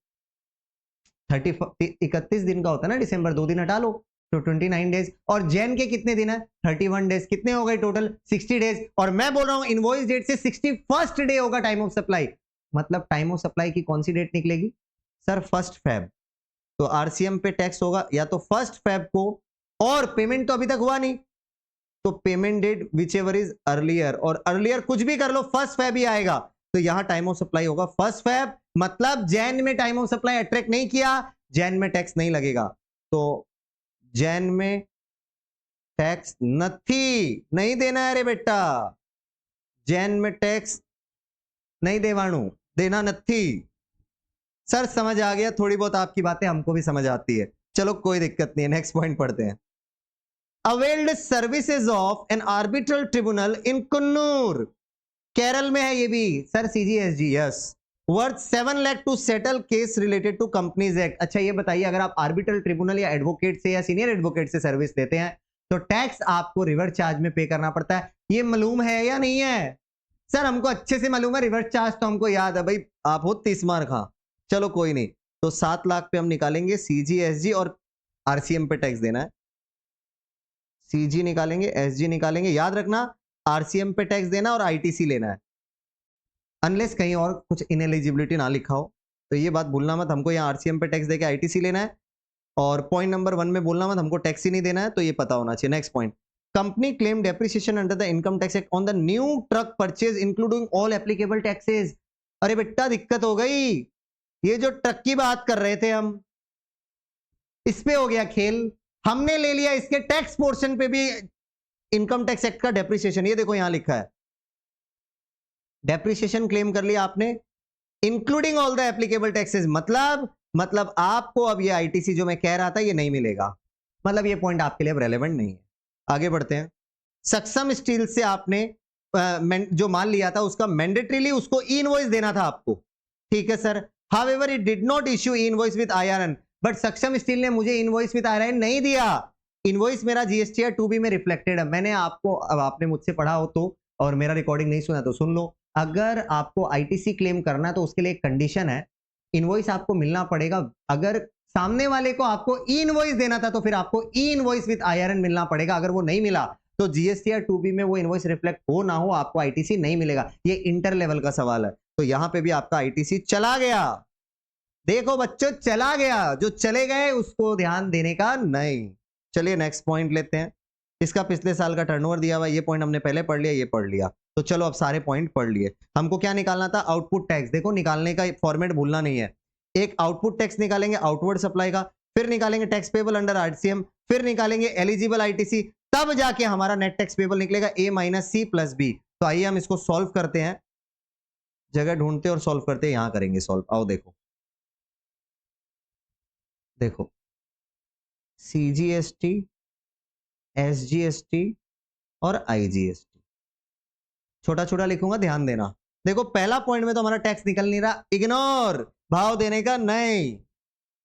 Speaker 1: 31 दिन का होता है ना दिसंबर, 2 दिन हटा लो तो 29 डेज। और जैन के कितने दिन है? 31 डेज। कितने हो गए टोटल? 60 डेज। और मैं बोल रहा हूं इनवॉइस डेट से 61st डे होगा टाइम ऑफ सप्लाई, मतलब टाइम ऑफ सप्लाई की कौन सी डेट निकलेगी सर? 1 फेब। तो आरसीएम पे टैक्स होगा या तो 1 फेब को, और पेमेंट तो अभी तक हुआ नहीं, तो payment date whichever is earlier, और अर्लियर कुछ भी कर लो 1 फेब ही आएगा। तो यहां टाइम ऑफ सप्लाई होगा 1 फेब, मतलब जैन में टाइम ऑफ सप्लाई अट्रैक्ट नहीं किया, जैन में टैक्स नहीं लगेगा। तो जैन में टैक्स नहीं देना है रे बेटा, जैन में टैक्स नहीं देवाणु, देना नथी। सर समझ आ गया, थोड़ी बहुत आपकी बातें हमको भी समझ आती है, चलो कोई दिक्कत नहीं है, नेक्स्ट पॉइंट पढ़ते हैं। Availed services of an arbitral tribunal in Kannur, Kerala में है ये भी sir, CGSG, yes, worth 7 lakh to settle case related to companies act. अच्छा ये बताइए, अगर आप आर्बिट्रल ट्रिब्यूनल या एडवोकेट से या सीनियर एडवोकेट से सर्विस लेते हैं तो टैक्स आपको रिवर्स चार्ज में पे करना पड़ता है, ये मालूम है या नहीं है? सर हमको अच्छे से मालूम है, रिवर्स चार्ज तो हमको याद है भाई, आप हो 30 मार खा। चलो कोई नहीं, तो 7 लाख पे हम निकालेंगे सीजीएसजी, और आरसीएम पे टैक्स देना है, सीजी निकालेंगे, एसजी निकालेंगे, याद रखना आरसीएम पे टैक्स देना और आईटीसी लेना है, अनलेस कहीं और कुछ इनएलिजिबिलिटी ना लिखा हो, तो ये बात भूलना मत, हमको यहाँ आरसीएम पे टैक्स देके आईटीसी लेना है। और पॉइंट नंबर 1 में बोलना मत हमको टैक्स ही नहीं देना है, तो ये पता होना चाहिए। Next point, company claim depreciation under the income tax act on the new truck purchase including all applicable taxes. अरे बेटा दिक्कत हो गई, ये जो ट्रक की बात कर रहे थे हम, इस पे हो गया खेल, हमने ले लिया इसके टैक्स पोर्शन पे भी इनकम टैक्स एक्ट का डेप्रिसिएशन, ये देखो यहां लिखा है, डेप्रिसिएशन क्लेम कर लिया आपने including all the applicable taxes, मतलब आपको अब ये आईटीसी जो मैं कह रहा था ये नहीं मिलेगा, मतलब ये पॉइंट आपके लिए रेलेवेंट नहीं है। आगे बढ़ते हैं, सक्षम स्टील से आपने जो माल लिया था उसका मैंडेटरीली उसको ई इनवॉइस देना था आपको, ठीक है sir. However it did not issue E invoice with IRN, but सक्षम स्टील ने मुझे इनवॉइस विद आईआरएन नहीं दिया, इनवॉइस मेरा जीएसटी 2B में रिफ्लेक्टेड है। मैंने आपको, अब आपने मुझसे पढ़ा हो तो, और मेरा रिकॉर्डिंग नहीं सुना तो सुन लो, अगर आपको आईटीसी क्लेम करना है तो उसके लिए एक कंडीशन है, इनवॉइस आपको मिलना पड़ेगा। अगर सामने वाले को आपको ई इनवॉइस देना था तो फिर आपको ई इनवॉइस विद आईआरएन मिलना पड़ेगा, अगर वो नहीं मिला तो जीएसटी 2B में वो इनवॉइस रिफ्लेक्ट हो ना हो आपको आईटीसी नहीं मिलेगा, ये इंटर लेवल का सवाल है। तो यहां पे भी आपका आईटीसी चला गया, देखो बच्चों चला गया, जो चले गए उसको ध्यान देने का नहीं। चलिए नेक्स्ट पॉइंट लेते हैं, इसका पिछले साल का टर्नओवर दिया हुआ, ये पॉइंट हमने पहले पढ़ लिया, ये पढ़ लिया, तो चलो अब सारे पॉइंट पढ़ लिए। हमको क्या निकालना था? Output tax. देखो निकालने का फॉर्मेट भूलना नहीं है, एक आउटपुट टैक्स निकालेंगे आउटवर्ड सप्लाई का, फिर निकालेंगे टैक्स पेबल अंडर आरसीएम, फिर निकालेंगे एलिजिबल आईटीसी, तब जाके हमारा नेट टैक्स पेबल निकलेगा A - C + B। तो आइए हम इसको सॉल्व करते हैं, जगह ढूंढते और सॉल्व करते हैं, यहां करेंगे सॉल्व। आओ देखो देखो, सीजीएसटी, एसजीएसटी और आईजीएसटी, छोटा छोटा लिखूंगा ध्यान देना। देखो पहला पॉइंट में तो हमारा टैक्स निकल नहीं रहा, इग्नोर, भाव देने का नहीं।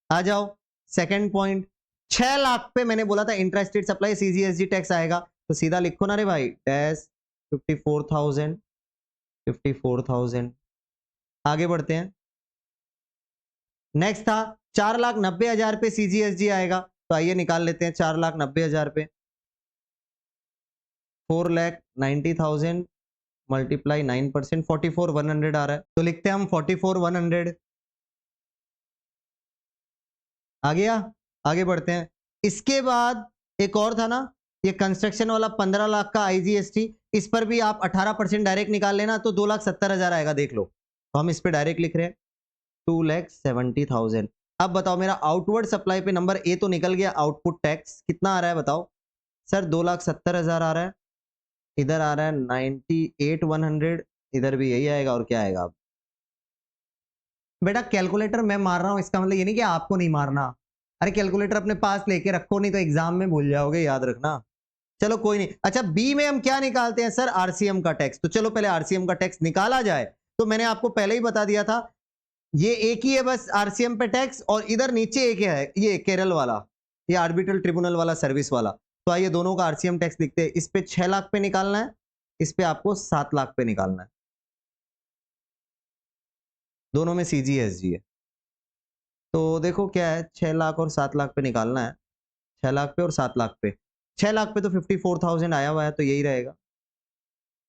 Speaker 1: आ जाओ सेकंड पॉइंट, 6 लाख पे मैंने बोला था इंट्रास्टेट सप्लाई सीजीएसटी टैक्स आएगा, तो सीधा लिखो ना रे भाई, डैश 54,000। आगे बढ़ते हैं, नेक्स्ट था 4,90,000 पे सीजीएसटी आएगा, तो आइए निकाल लेते हैं 4,90,000 पे 4,90,000 मल्टीप्लाई 9%, 44,100 आ रहा है, तो लिखते हैं हम 44,100। आ गया, आगे बढ़ते हैं। इसके बाद एक और था ना, ये कंस्ट्रक्शन वाला 15 लाख का आईजीएसटी, इस पर भी आप 18% डायरेक्ट निकाल लेना तो 2,70,000 आएगा, देख लो। तो हम इस पे डायरेक्ट लिख रहे हैं 2,70,000। अब बताओ मेरा आउटवर्ड सप्लाई पे नंबर ए तो निकल गया, आउटपुट टैक्स कितना आ रहा है बताओ सर? 2,70,000 आ रहा है, इधर आ रहा है 98,100, इधर भी यही आएगा, और क्या आएगा? बेटा कैलकुलेटर मैं मार रहा हूं, इसका मतलब ये नहीं कि आपको नहीं मारना, अरे कैलकुलेटर अपने पास लेके रखो, नहीं तो एग्जाम में भूल जाओगे, याद रखना। चलो कोई नहीं। अच्छा बी में हम क्या निकालते हैं सर? आरसीएम का टैक्स। तो चलो पहले आरसीएम का टैक्स निकाला जाए, तो मैंने आपको पहले ही बता दिया था, ये एक ही है बस आरसीएम पे टैक्स, और इधर नीचे एक है ये केरल वाला, ये आर्बिट्रल ट्रिब्यूनल वाला सर्विस वाला। तो आइए दोनों का आरसीएम टैक्स लिखते हैं। इस पे 6 लाख पे निकालना है, इस पे आपको 7 लाख पे निकालना है। दोनों में सीजी एसजी है। तो देखो क्या है, 6 लाख और 7 लाख पे निकालना है। 6 लाख पे और 7 लाख पे। 6 लाख पे तो 54,000 आया हुआ है, तो यही रहेगा।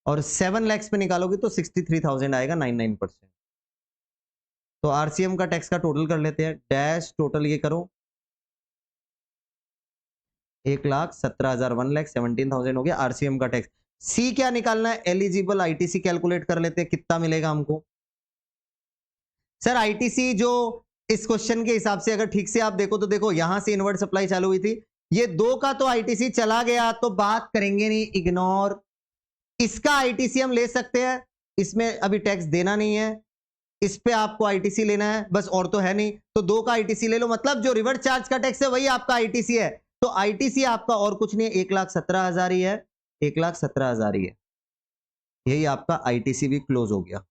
Speaker 1: और 7 लैक्स पे निकालोगे तो 63,000 आएगा, 99%। तो आरसीएम का टैक्स का टोटल कर लेते हैं। डैश टोटल ये करो, 1,17,000, 1,17,000 हो गया आरसीएम का टैक्स। सी क्या निकालना है, एलिजिबल आईटीसी कैलकुलेट कर लेते हैं, कितना मिलेगा हमको। सर आईटीसी जो इस क्वेश्चन के हिसाब से अगर ठीक से आप देखो तो देखो यहां से इनवर्ट सप्लाई चालू हुई थी, ये 2 का तो आईटीसी चला गया, तो बात करेंगे नहीं, इग्नोर। इसका आईटीसी हम ले सकते हैं, इसमें अभी टैक्स देना नहीं है, इस पे आपको आईटीसी लेना है बस, और तो है नहीं। तो 2 का आईटीसी ले लो, मतलब जो रिवर्स चार्ज का टैक्स है वही आपका आईटीसी है। तो आईटीसी आपका और कुछ नहीं है, 1,17,000 ही है, 1,17,000 ही है। यही आपका आईटीसी भी क्लोज हो गया।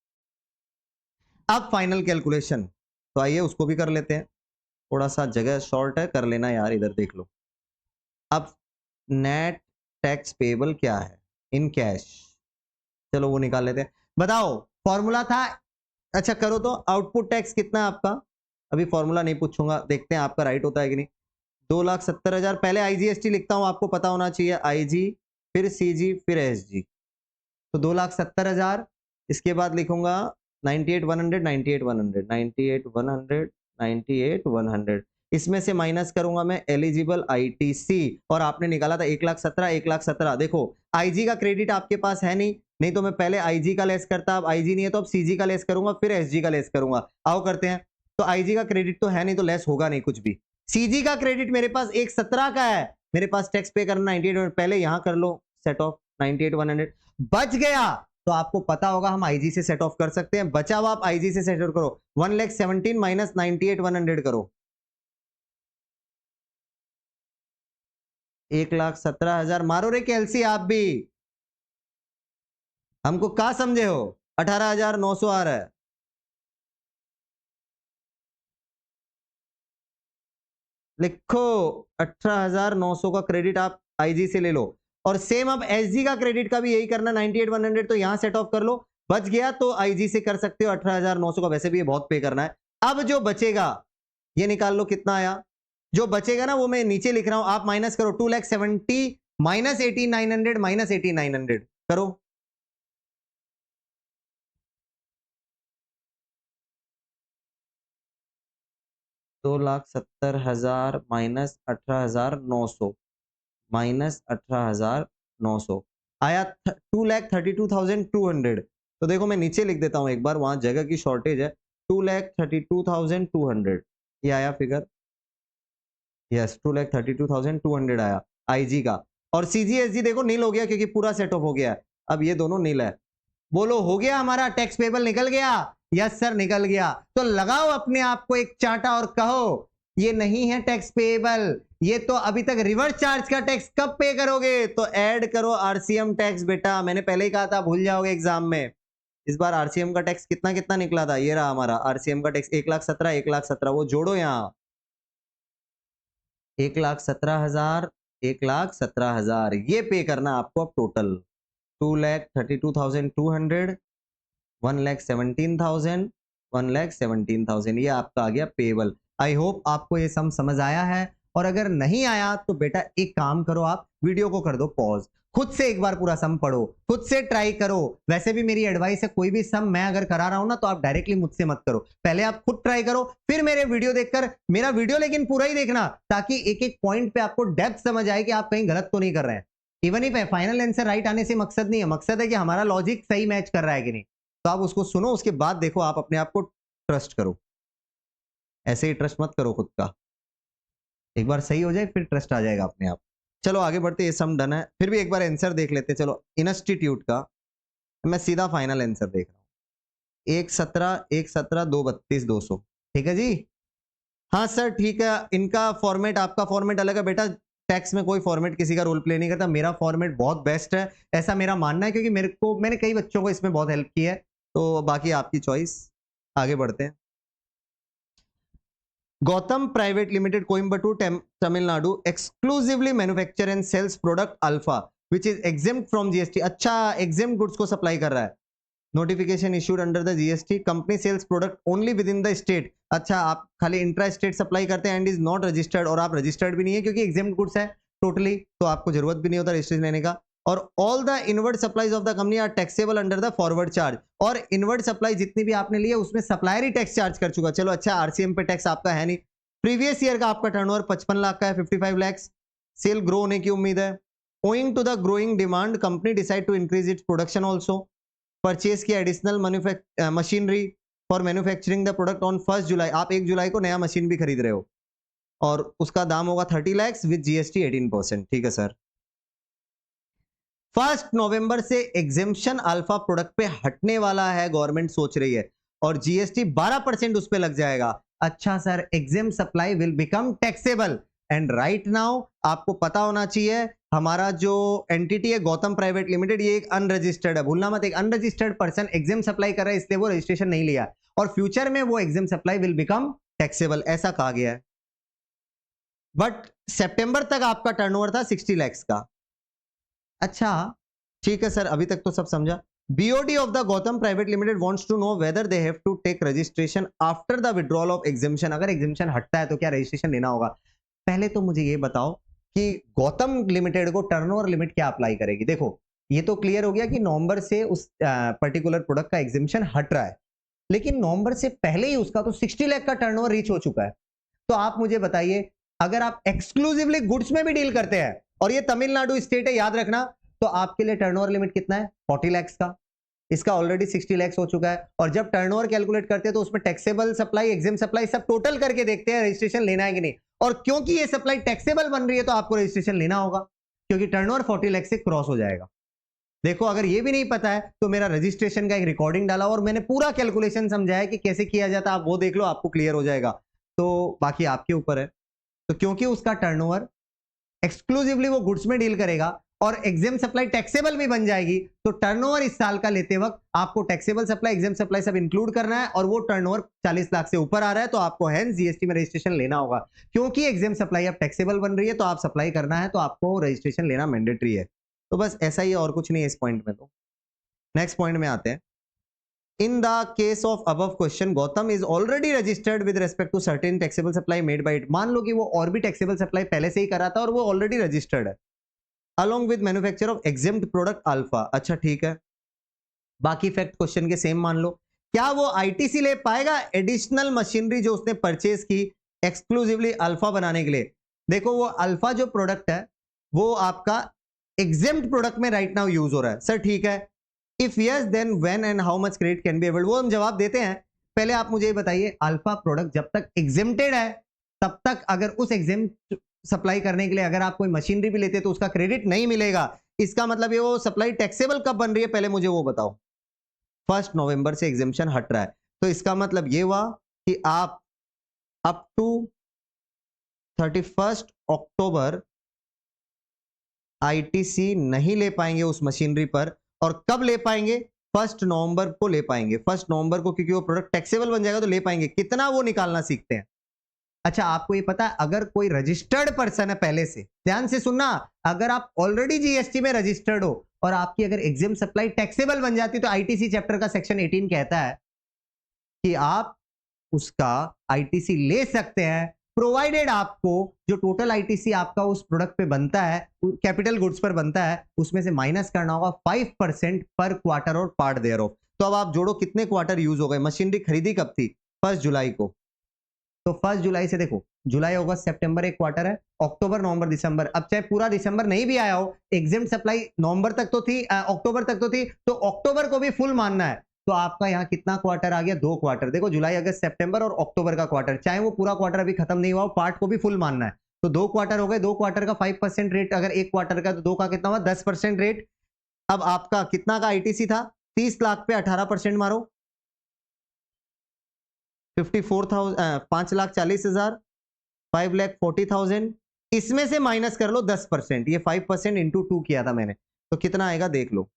Speaker 1: अब फाइनल कैलकुलेशन, तो आइए उसको भी कर लेते हैं। थोड़ा सा जगह शॉर्ट है, कर लेना यार, इधर देख लो। अब नेट टैक्स पेबल क्या है इन कैश, चलो वो निकाल लेते हैं। बताओ फॉर्मूला था, अच्छा करो तो, आउटपुट टैक्स कितना है आपका, अभी फॉर्मूला नहीं पूछूंगा, देखते हैं आपका राइट होता है कि नहीं। 2,70,000, पहले आईजीएसटी लिखता हूं, आपको पता होना चाहिए, आईजी फिर सीजी फिर एसजी। तो 2,70,000, इसके बाद लिखूंगा 98,100, 98,100, 98,100, 98,100, इसमें से माइनस करूंगा मैं एलिजिबल आईटीसी, और आपने निकाला था 1,17,000, 1,17,000। देखो आईजी का क्रेडिट आपके पास है नहीं तो मैं पहले आईजी का लेस करता, अब आईजी नहीं है तो अब सीजी का लेस करूंगा, फिर एसजी का लेस करूंगा। आओ करते हैं। तो आईजी का क्रेडिट तो है नहीं, तो लेस होगा नहीं कुछ भी। सीजी का क्रेडिट मेरे पास 1,17,000 का है, मेरे पास टैक्स पे करना 98, पहले यहां कर लो सेट ऑफ 98,100, बच गया। तो आपको पता होगा हम आईजी से सेट ऑफ कर सकते हैं, बचा हुआ आप आईजी से सेट ऑफ करो। 1,17,000 माइनस 98,100 करो, 1,17,000 मारो रे कैलसी, आप भी हमको क्या समझे हो, 18,900 आ रहा है। लिखो 18,900 का क्रेडिट आप आईजी से ले लो, और सेम अब एसजी का क्रेडिट का भी यही करना, 98,100 तो यहां सेट ऑफ कर लो, बच गया तो आईजी से कर सकते हो 18,900 का, वैसे भी ये बहुत पे करना है। अब जो बचेगा ये निकाल लो कितना आया, जो बचेगा ना वो मैं नीचे लिख रहा हूं, आप माइनस करो, 2,70,000 माइनस 18,900 माइनस 18,900 करो। $2,70,000 माइनस 18,900 माइनस 18,900 आया 2,32,200। तो देखो मैं नीचे लिख देता हूं एक बार, वहां जगह की शॉर्टेज है। 2,32,200 ये आया फिगर, यस 2,32,200 आया आईजी का। और सीजीएसजी देखो नील हो गया क्योंकि पूरा सेट ऑफ हो गया है, अब ये दोनों नील है। बोलो हो गया हमारा टैक्स पेबल, निकल गया, यस सर निकल गया। तो लगाओ अपने आप को एक चांटा और कहो ये नहीं है टैक्स पेबल, ये तो अभी तक रिवर्स चार्ज का टैक्स कब पे करोगे, तो ऐड करो आरसीएम टैक्स। बेटा मैंने पहले ही कहा था भूल जाओगे एग्जाम में। इस बार आरसीएम का टैक्स कितना कितना निकला था, ये रहा हमारा आरसीएम का टैक्स 1,17,000, 1,17,000 वो जोड़ो यहां, 1,17,000, 1,17,000 ये पे करना आपको अब टोटल। 2,32,200, 1,17,000, 1,17,000 ये आपका आ गया पेबल। आई होप आपको ये सम समझ आया है, और अगर नहीं आया तो बेटा एक काम करो, आप वीडियो को कर दो पॉज, खुद से एक बार पूरा सम पढ़ो, खुद से ट्राई करो। वैसे भी मेरी एडवाइस है, कोई भी सम मैं अगर करा रहा हूं ना तो आप डायरेक्टली मुझसे मत करो, पहले आप खुद ट्राई करो, फिर मेरे वीडियो देखकर, मेरा वीडियो लेकिन पूरा ही देखना, ताकि एक एक पॉइंट पे आपको डेप्थ समझ आए कि आप कहीं गलत तो नहीं कर रहे हैं। Even he final answer right आने से मकसद नहीं है, मकसद है कि हमारा लॉजिक सही मैच कर रहा है कि नहीं। तो आप उसको सुनो, उसके बाद देखो, आप अपने आप को ट्रस्ट करो, ऐसे ही ट्रस्ट मत करो खुद का, एक बार सही हो जाए फिर ट्रस्ट आ जाएगा अपने आप। चलो आगे बढ़ते, ये सम डन है, फिर भी एक बार आंसर देख लेते हैं। चलो इंस्टीट्यूट का मैं सीधा फाइनल आंसर देख रहा हूं, 1,17, 1,17, 2,32, 200, ठीक है जी। हाँ सर ठीक है, इनका फॉर्मेट आपका फॉर्मेट अलग है बेटा, टैक्स में कोई फॉर्मेट किसी का रोल प्ले नहीं करता, मेरा फॉर्मेट बहुत बेस्ट है, ऐसा मेरा मानना है, क्योंकि मैंने कई बच्चों को इसमें बहुत हेल्प की है। तो बाकी आपकी चॉइस, आगे बढ़ते हैं। Gautam private limited Coimbatore Tamil Nadu exclusively manufacture and sales product alpha which is exempt from GST. अच्छा, एग्जेम्प्ट गुड्स को सप्लाई कर रहा है। Notification issued under the GST, company sales product only within the state. अच्छा, आप खाली इंट्रा स्टेट सप्लाई करते हैं एंड इज नॉट रजिस्टर्ड, और आप रजिस्टर्ड भी नहीं है क्योंकि एग्जेम्प्ट गुड्स है टोटली, तो आपको जरूरत भी नहीं होता रजिस्ट्रेशन लेने का। और all the inward supplies of the company are taxable under the forward charge, और इनवर्ड सप्लाई जितनी भी आपने ली है उसमें सप्लायर ही टैक्स चार्ज कर चुका। चलो अच्छा, आरसीएम पे टैक्स आपका है नहीं। प्रीवियस ईयर का आपका टर्नओवर 55 लाख का है, 55 लाख। सेल ग्रो होने की उम्मीद है। Owing to the growing demand company decide to increase its production also. Purchase किया additional machinery for manufacturing the product on 1 July. आप 1 जुलाई को नया मशीन भी खरीद रहे हो और उसका दाम होगा 30 लाख विद जीएसटी 18%। ठीक है सर। 1 नवंबर से एग्जेम्पशन अल्फा प्रोडक्ट पे हटने वाला है, गवर्नमेंट सोच रही है, और जीएसटी 12% उस पे लग जाएगा। अच्छा sir, exempt supply will become taxable, and right now आपको पता होना चाहिए हमारा जो एंटिटी है गौतम प्राइवेट लिमिटेड, ये एक अनरजिस्टर्ड है, भूलना मत। एक अनरजिस्टर्ड पर्सन एग्जेम सप्लाई कर रहा है, इसलिए वो रजिस्ट्रेशन नहीं लिया, और फ्यूचर में वो exempt supply will become taxable, ऐसा कहा गया है। बट सितंबर तक आपका टर्नओवर था 60 लाख का। अच्छा ठीक है सर, अभी तक तो सब समझा। BOD of the Gotham Private Limited wants to know whether they have to take registration after the withdrawal of exemption। अगर exemption हटता है तो क्या रजिस्ट्रेशन लेना होगा? पहले तो मुझे ये बताओ कि गौतम लिमिटेड को टर्नओवर लिमिट क्या अप्लाई करेगी। देखो ये तो क्लियर हो गया कि नवंबर से उस पर्टिकुलर प्रोडक्ट का एग्जेम्पशन हट रहा है, लेकिन नवंबर से पहले ही उसका तो 60 लाख का टर्नओवर रीच हो चुका है। तो आप मुझे बताइए, अगर आप एक्सक्लूसिवली गुड्स में भी डील करते हैं और ये तमिलनाडु स्टेट है, याद रखना, तो आपके लिए टर्नओवर लिमिट कितना है? 40 लाख का। इसका ऑलरेडी 60 लाख हो चुका है, और जब टर्नओवर कैलकुलेट करते हैं तो उसमें टैक्सेबल सप्लाई, एग्जेम सप्लाई सब टोटल करके देखते हैं रजिस्ट्रेशन लेना है कि नहीं। और क्योंकि ये सप्लाई टैक्सेबल बन रही है तो आपको रजिस्ट्रेशन लेना होगा, क्योंकि टर्नओवर 40 लाख से क्रॉस हो जाएगा। देखो अगर ये भी नहीं पता है तो मेरा रजिस्ट्रेशन का एक रिकॉर्डिंग डाला और मैंने पूरा कैलकुलेशन समझाया कि कैसे किया जाता है, आप वो देख लो, आपको क्लियर हो जाएगा। तो बाकी आपके ऊपर है। तो क्योंकि उसका टर्नओवर एक्सक्लूसिवली वो गुड्स में डील करेगा और एग्जेम सप्लाई टैक्सेबल भी बन जाएगी, तो टर्नओवर इस साल का लेते वक्त आपको टैक्सेबल सप्लाई, एग्जेम सप्लाई सब इंक्लूड करना है, और वो टर्नओवर 40 लाख से ऊपर आ रहा है तो आपको हेंस जीएसटी में रजिस्ट्रेशन लेना होगा। क्योंकि एग्जेम सप्लाई अब टैक्सेबल बन रही है तो आप सप्लाई करना है तो आपको रजिस्ट्रेशन लेना मैंडेटरी है। तो बस ऐसा ही है, और कुछ नहीं है इस पॉइंट में। तो नेक्स्ट पॉइंट में आते हैं। In the case of above question, Gotham is already registered with respect to certain taxable supply made by it। मान लो कि वो और भी taxable supply पहले से ही करा था और वो already registered है, along with manufacture of exempt product alpha। अच्छा ठीक है, बाकी फैक्ट क्वेश्चन के सेम मान लो। क्या वो आईटीसी ले पाएगा एडिशनल मशीनरी जो उसने परचेज की एक्सक्लूसिवली अल्फा बनाने के लिए? देखो वो अल्फा जो प्रोडक्ट है वो आपका एग्जेम्प्ट प्रोडक्ट में राइट नाउ यूज हो रहा है। सर ठीक है, if yes then when and how much credit can be availed, वो हम जवाब देते हैं। पहले आप मुझे बताइए, अल्फा प्रोडक्ट जब तक एग्जेम्प्टेड है तब तक अगर उस एग्जेम्प्ट सप्लाई करने के लिए अगर आप कोई मशीनरी भी लेते तो उसका क्रेडिट नहीं मिलेगा। इसका मतलब ये वो सप्लाई टैक्सेबल कब बन रही है, पहले मुझे वो बताओ। 1 नवंबर से एग्जेम्पशन हट रहा है, तो इसका मतलब ये हुआ कि आप अप टू 31 अक्टूबर आईटीसी नहीं ले पाएंगे उस मशीनरी पर। और कब ले पाएंगे? 1 नवंबर को ले पाएंगे। 1 नवंबर को, क्योंकि वो प्रोडक्ट टैक्सेबल बन जाएगा तो ले पाएंगे। कितना वो निकालना सीखते हैं। अच्छा आपको ये पता है, अगर कोई रजिस्टर्ड पर्सन है पहले से, ध्यान से सुनना, अगर आप ऑलरेडी जीएसटी में रजिस्टर्ड हो और आपकी अगर एग्जेम सप्लाई टैक्सेबल बन जाती तो आईटीसी चैप्टर का सेक्शन 18 कहता है कि आप उसका आईटीसी ले सकते हैं, प्रोवाइडेड आपको जो टोटल आईटीसी आपका उस प्रोडक्ट पे बनता है, कैपिटल गुड्स पर बनता है, उसमें से माइनस करना होगा 5% पर क्वार्टर और पार्ट देयर ऑफ। तो अब आप जोड़ो कितने क्वार्टर यूज हो गए। मशीनरी खरीदी कब थी? 1 जुलाई को। तो 1 जुलाई से देखो, जुलाई अगस्त सितंबर एक क्वार्टर है, अक्टूबर नवंबर दिसंबर। अब चाहे पूरा दिसंबर नहीं भी आया हो, एग्जेम्प्ट सप्लाई नवंबर तक तो थी, अक्टूबर तक तो थी, तो अक्टूबर को भी फुल मानना है। तो आपका यहाँ कितना क्वार्टर आ गया? 2 क्वार्टर। देखो जुलाई अगस्त सितंबर और अक्टूबर का क्वार्टर, चाहे वो पूरा क्वार्टर अभी खत्म नहीं हुआ, पार्ट को भी फुल मानना है। तो 2 क्वार्टर हो गए, 2 क्वार्टर का 5% रेट, अगर एक क्वार्टर का तो 2 का कितना हुआ? 10% रेट। अब आपका कितना का आईटीसी था? 30 लाख पे 18% मारो, 5,40,000, 5,40,000। इसमें से माइनस कर लो 10%, ये 5% इंटू 2 किया था मैंने, तो कितना आएगा देख लो,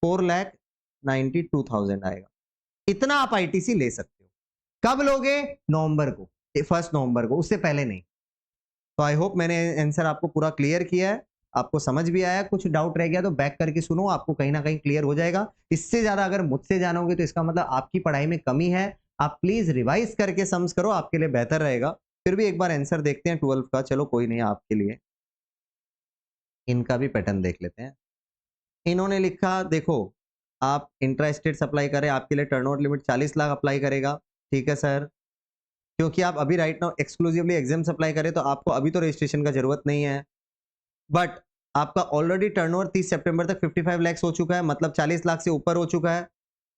Speaker 1: 4,92,000 आएगा। इतना आप आईटीसी ले सकते हो। कब लोगे? नवंबर को। 1 नवंबर को, उससे पहले नहीं। तो आई होप मैंने आंसर आपको पूरा क्लियर किया है, आपको समझ भी आया। कुछ डाउट रह गया तो बैक करके सुनो, आपको कहीं ना कहीं क्लियर हो जाएगा। इससे ज्यादा अगर मुझसे जानोगे तो इसका मतलब आपकी पढ़ाई में कमी है। आप प्लीज रिवाइज करके सम्स करो, आपके लिए बेहतर रहेगा। फिर भी एक बार आंसर देखते हैं 12 का, चलो कोई नहीं, आपके लिए इनका भी पैटर्न देख लेते हैं। इन्होंने लिखा, देखो आप इंट्रा स्टेट सप्लाई करें, आपके लिए टर्नओवर लिमिट 40 लाख अप्लाई करेगा। ठीक है सर, क्योंकि आप अभी right now exclusively exempt supply करें तो आपको अभी तो रजिस्ट्रेशन का जरूरत नहीं है। बट आपका ऑलरेडी टर्नओवर 30 सितंबर तक 55 लाख हो चुका है, मतलब 40 लाख से ऊपर हो चुका है।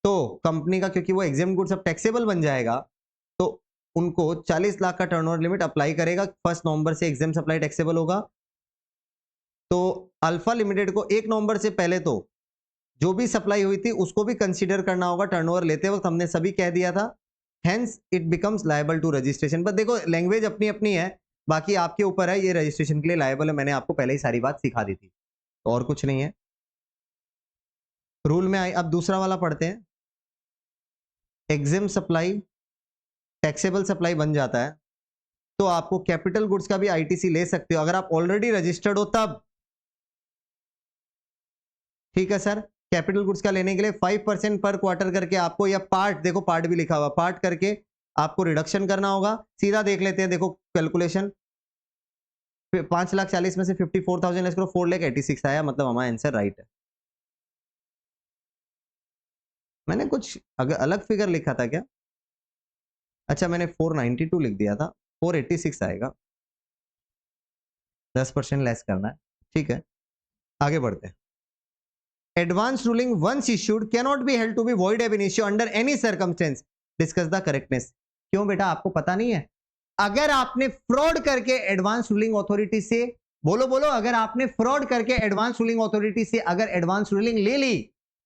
Speaker 1: तो कंपनी का, क्योंकि वो एग्जाम गुड्स अब टैक्सेबल बन जाएगा, तो उनको 40 लाख का टर्नओवर लिमिट अप्लाई करेगा। 1 नवंबर से एग्जाम सप्लाई टैक्सेबल होगा। तो अल्फा लिमिटेड को 1 नवंबर से पहले तो जो भी सप्लाई हुई थी उसको भी कंसीडर करना होगा टर्नओवर लेते वक्त, हमने सभी कह दिया था। Hence it becomes liable to registration. But देखो लैंग्वेज अपनी अपनी है, बाकी आपके ऊपर है, ये रजिस्ट्रेशन के लिए लायबल है। मैंने आपको पहले ही सारी बात सिखा दी थी, तो और कुछ नहीं है। रूल में आए, अब दूसरा वाला पढ़ते हैं। एग्जाम सप्लाई टैक्सेबल सप्लाई बन जाता है तो आपको कैपिटल गुड्स का भी आईटीसी ले सकते हो, अगर आप ऑलरेडी रजिस्टर्ड हो तब। ठीक है सर, कैपिटल गुड्स का लेने के लिए 5% पर क्वार्टर करके आपको, या पार्ट, देखो पार्ट भी लिखा हुआ, पार्ट करके आपको रिडक्शन करना होगा। सीधा देख लेते हैं, देखो कैलकुलेशन 5,40,000 में से 54,000 लेस करो, 4,86,000 आया, मतलब हमारा आंसर राइट है। मैंने कुछ अगर अलग फिगर लिखा था क्या? अच्छा, मैंने 492 लिख दिया था, 486 आएगा, 10% लेस करना है। ठीक है, आगे बढ़ते हैं। Advance ruling once issued cannot be held to be void ab initio under any circumstance. Discuss the correctness. क्यों बेटा, आपको पता नहीं है? अगर आपने फ्रॉड करके एडवांस रूलिंग अथॉरिटी से, बोलो बोलो, अगर आपने फ्रॉड करके एडवांस रूलिंग अथॉरिटी से अगर एडवांस रूलिंग ले ली,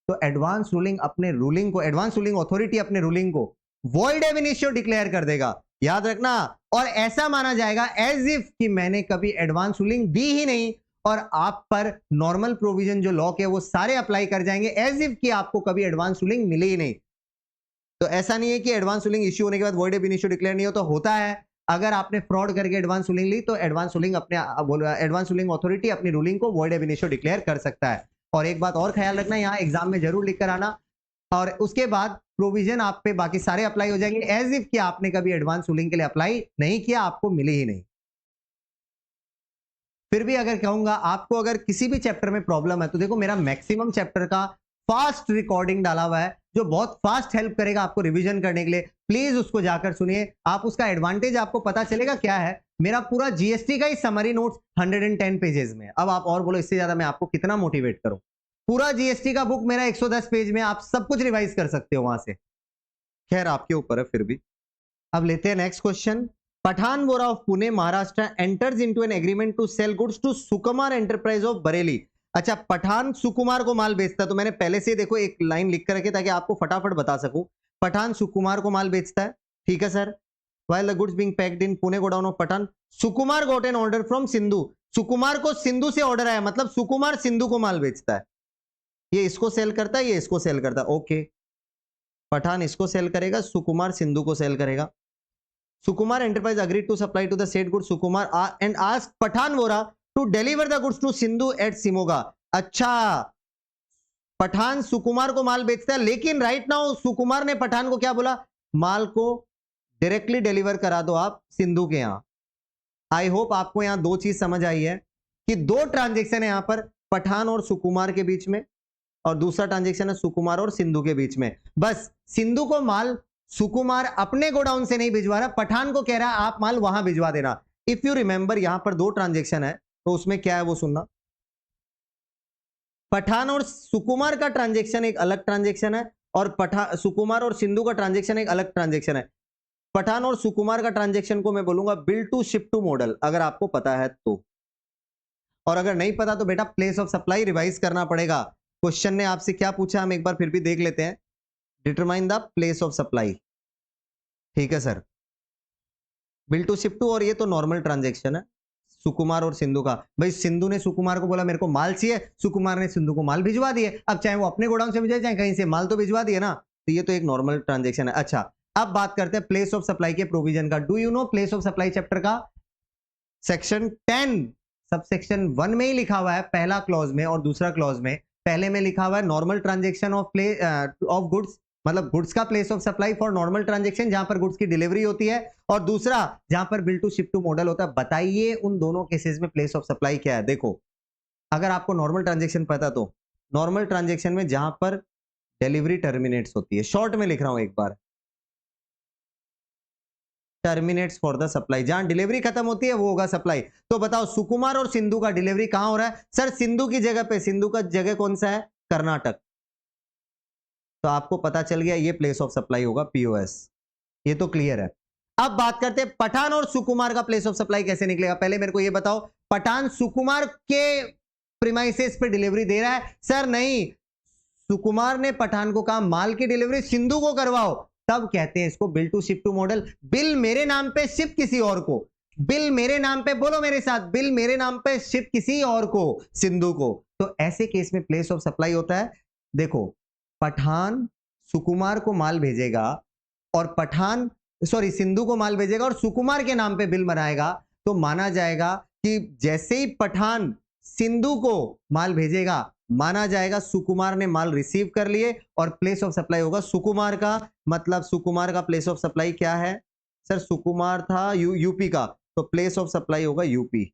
Speaker 1: तो एडवांस रूलिंग अपने रूलिंग को, एडवांस रूलिंग अथॉरिटी अपने रूलिंग को वॉइड एब इनिशियो डिक्लेयर कर देगा, याद रखना। और ऐसा माना जाएगा एज इफ कि मैंने कभी एडवांस रूलिंग दी ही नहीं, और आप पर नॉर्मल प्रोविजन जो लॉ के वो सारे अप्लाई कर जाएंगे, एज इफ कि आपको कभी एडवांस रूलिंग मिली ही नहीं। तो ऐसा नहीं है कि एडवांस रूलिंग इश्यू होने के बाद वॉइड एब इनिशियो डिक्लेयर नहीं हो, तो होता है। अगर आपने फ्रॉड करके एडवांस रूलिंग ली तो एडवांस रूलिंग अपने एडवांस रूलिंग अथॉरिटी अपनी रूलिंग को वॉइड एब इनिशियो डिक्लेयर कर सकता है। और एक बात और ख्याल रखना, यहाँ एग्जाम में जरूर लिख कर आना, और उसके बाद प्रोविजन आप पे बाकी सारे अप्लाई हो जाएंगे, एज इफ कि आपने कभी एडवांस रूलिंग के लिए अप्लाई नहीं किया, आपको मिली ही नहीं। फिर भी अगर कहूंगा आपको, अगर किसी भी चैप्टर में प्रॉब्लम है तो देखो मेरा मैक्सिमम चैप्टर का फास्ट रिकॉर्डिंग डाला हुआ है, जो बहुत फास्ट हेल्प करेगा आपको रिवीजन करने के लिए। प्लीज उसको जाकर सुनिए, आप उसका एडवांटेज आपको पता चलेगा क्या है। मेरा पूरा जीएसटी का ही समरी नोट्स 110 पेजेस में। अब आप और बोलो इससे ज्यादा मैं आपको कितना मोटिवेट करूं। पूरा जीएसटी का बुक मेरा 110 पेज में, आप सब कुछ रिवाइज कर सकते हो वहां से। खैर आपके ऊपर है। फिर भी अब लेते हैं next question. Pathan Bora of Pune Maharashtra enters into an agreement to sell goods to Sukumar enterprise of Bareilly. अच्छा, पठान सुकुमार को माल बेचता है, तो मैंने पहले से देखो एक लाइन लिख कर रखी ताकि आपको फटाफट बता सकूं। पठान सुकुमार को माल बेचता है, ठीक है sir. While the goods being packed in Pune godown of Patan, Sukumar got an order from Sindhu. Sukumar को सिंधु से ऑर्डर आया, मतलब सुकुमार सिंधु को माल बेचता है। ये इसको सेल करता है, ये इसको सेल करता है। ओके, पठान इसको सेल करेगा, सुकुमार सिंधु को सेल करेगा। Sukumar enterprise agreed to supply to the said goods Sukumar and asked Pathan Vora to deliver the goods to Sindhu at Shimoga. अच्छा, पठान सुकुमार को माल बेचता है, लेकिन राइट नाउ सुकुमार ने पठान को क्या बोला, माल को डायरेक्टली डिलीवर करा दो आप सिंधु के यहां। आई होप आपको यहां दो चीज समझ आई है कि दो ट्रांजेक्शन है यहां पर, पठान और सुकुमार के बीच में, और दूसरा ट्रांजेक्शन है सुकुमार और सिंधु के बीच में। बस सिंधु को माल सुकुमार अपने गोडाउन से नहीं भिजवा रहा, पठान को कह रहा है आप माल वहां भिजवा देना। इफ यू रिमेंबर यहां पर दो ट्रांजेक्शन है, तो उसमें क्या है वो सुनना। पठान और सुकुमार का ट्रांजेक्शन एक अलग ट्रांजेक्शन है, और सुकुमार और सिंधु का ट्रांजेक्शन एक अलग ट्रांजेक्शन है। पठान और सुकुमार का ट्रांजेक्शन को मैं बोलूंगा bill to ship to model, अगर आपको पता है तो। और अगर नहीं पता तो बेटा प्लेस ऑफ सप्लाई रिवाइज करना पड़ेगा। क्वेश्चन ने आपसे क्या पूछा, हम एक बार फिर भी देख लेते हैं। Determine the place of supply, ठीक है sir. Bill to ship to, और ये तो नॉर्मल ट्रांजेक्शन है सुकुमार और सिंधु का। भाई सिंधु ने सुकुमार को बोला मेरे को माल चाहिए, सुकुमार ने सिंधु को माल भिजवा दिए। अब चाहे वो अपने गोडाउन से भिजाए चाहे कहीं से, माल तो भिजवा दिए ना, तो ये तो एक नॉर्मल ट्रांजेक्शन है। अच्छा, अब बात करते हैं प्लेस ऑफ सप्लाई के प्रोविजन का। Do you know place of supply chapter का सेक्शन 10 सबसेक्शन 1 में ही लिखा हुआ है, पहला क्लॉज में और दूसरा क्लॉज में। पहले में लिखा हुआ है नॉर्मल ट्रांजेक्शन ऑफ गुड्स, मतलब गुड्स का place of supply for normal transaction जहां पर गुड्स की डिलीवरी होती है, और दूसरा जहां पर bill to ship to model होता है। बताइए उन दोनों केसेस में प्लेस ऑफ सप्लाई क्या है। देखो, अगर आपको नॉर्मल ट्रांजेक्शन पता तो नॉर्मल ट्रांजेक्शन में जहां पर डिलीवरी टर्मिनेट्स होती है, शॉर्ट में लिख रहा हूं एक बार, टर्मिनेट्स फॉर द सप्लाई, जहां डिलीवरी खत्म होती है वो होगा सप्लाई। तो बताओ सुकुमार और सिंधु का डिलीवरी कहां हो रहा है? सर सिंधु की जगह पे, सिंधु का जगह कौन सा है? कर्नाटक। तो आपको पता चल गया ये प्लेस ऑफ सप्लाई होगा पीओएस। ये तो क्लियर है। अब बात करते हैं पठान और सुकुमार का प्लेस ऑफ सप्लाई कैसे निकलेगा। पहले मेरे को ये बताओ, पठान सुकुमार के प्रीमाइसेस पे डिलीवरी दे रहा है? सर नहीं, सुकुमार ने पठान को कहा माल की डिलीवरी सिंधु को करवाओ, तब कहते हैं इसको bill to ship to model. Bill मेरे नाम पे, शिप किसी और को। बिल मेरे नाम पे, बोलो मेरे साथ, बिल मेरे नाम पे, शिप किसी और को, सिंधु को। तो ऐसे केस में प्लेस ऑफ सप्लाई होता है। देखो, पठान सुकुमार को माल भेजेगा और पठान सिंधु को माल भेजेगा और सुकुमार के नाम पे बिल बनाएगा, तो माना जाएगा कि जैसे ही पठान सिंधु को माल भेजेगा, माना जाएगा सुकुमार ने माल रिसीव कर लिए और प्लेस ऑफ सप्लाई होगा सुकुमार का। मतलब सुकुमार का प्लेस ऑफ सप्लाई क्या है? सर सुकुमार था यूपी का, तो प्लेस ऑफ सप्लाई होगा यूपी।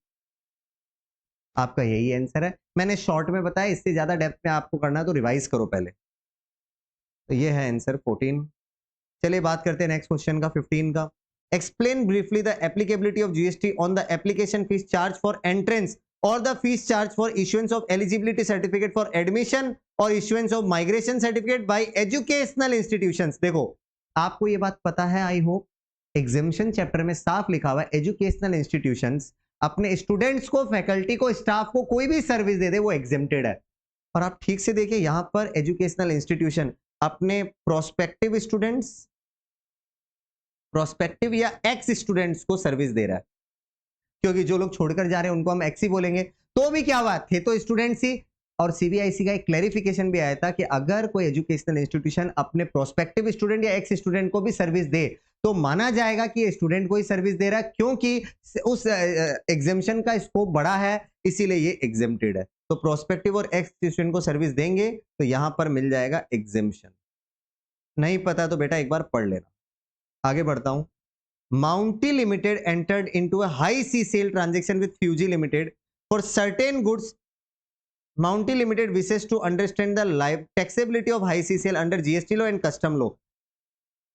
Speaker 1: आपका यही आंसर है। मैंने शॉर्ट में बताया, इससे ज्यादा डेप्थ में आपको करना है तो रिवाइज करो पहले। तो ये है आंसर 14। चलिए बात करते हैं नेक्स्ट क्वेश्चन का 15 का। Explain briefly the applicability of GST on the application fees charge for entrance और the fees charge for issuance of eligibility certificate for admission और issuance of migration certificate by educational institutions. देखो, आपको ये बात पता है, आई होप, एग्जामिनेशन चैप्टर में साफ लिखा हुआ है एजुकेशनल इंस्टीट्यूशंस अपने स्टूडेंट्स को, फैकल्टी को, स्टाफ को कोई भी सर्विस दे दे वो एग्जेम्प्टेड है। और आप ठीक से देखिए, यहां पर एजुकेशनल इंस्टीट्यूशन अपने प्रोस्पेक्टिव स्टूडेंट्स, प्रोस्पेक्टिव या एक्स स्टूडेंट्स को सर्विस दे रहा है, क्योंकि जो लोग छोड़कर जा रहे हैं उनको हम एक्स ही बोलेंगे। तो भी क्या हुआ, थे तो स्टूडेंट्स ही। और सीबीआईसी का एक क्लैरिफिकेशन भी आया था कि अगर कोई एजुकेशनल इंस्टीट्यूशन अपने प्रोस्पेक्टिव स्टूडेंट या एक्स स्टूडेंट को भी सर्विस दे तो माना जाएगा कि ये स्टूडेंट को ही सर्विस दे रहा है, क्योंकि उस एग्जेम्पशन का स्कोप बड़ा है, इसीलिए ये एग्जेम्प्टेड है। तो प्रोस्पेक्टिव और एक्स स्टूडेंट को सर्विस देंगे तो यहां पर मिल जाएगा एग्जेम्पशन। नहीं पता तो बेटा एक बार पढ़ लेना। आगे बढ़ता हूं। Mounty Limited entered into a high sea sale transaction with Fuji Limited for certain goods. Mounty Limited wishes to understand the live taxability of high sea sale under GST law and custom law.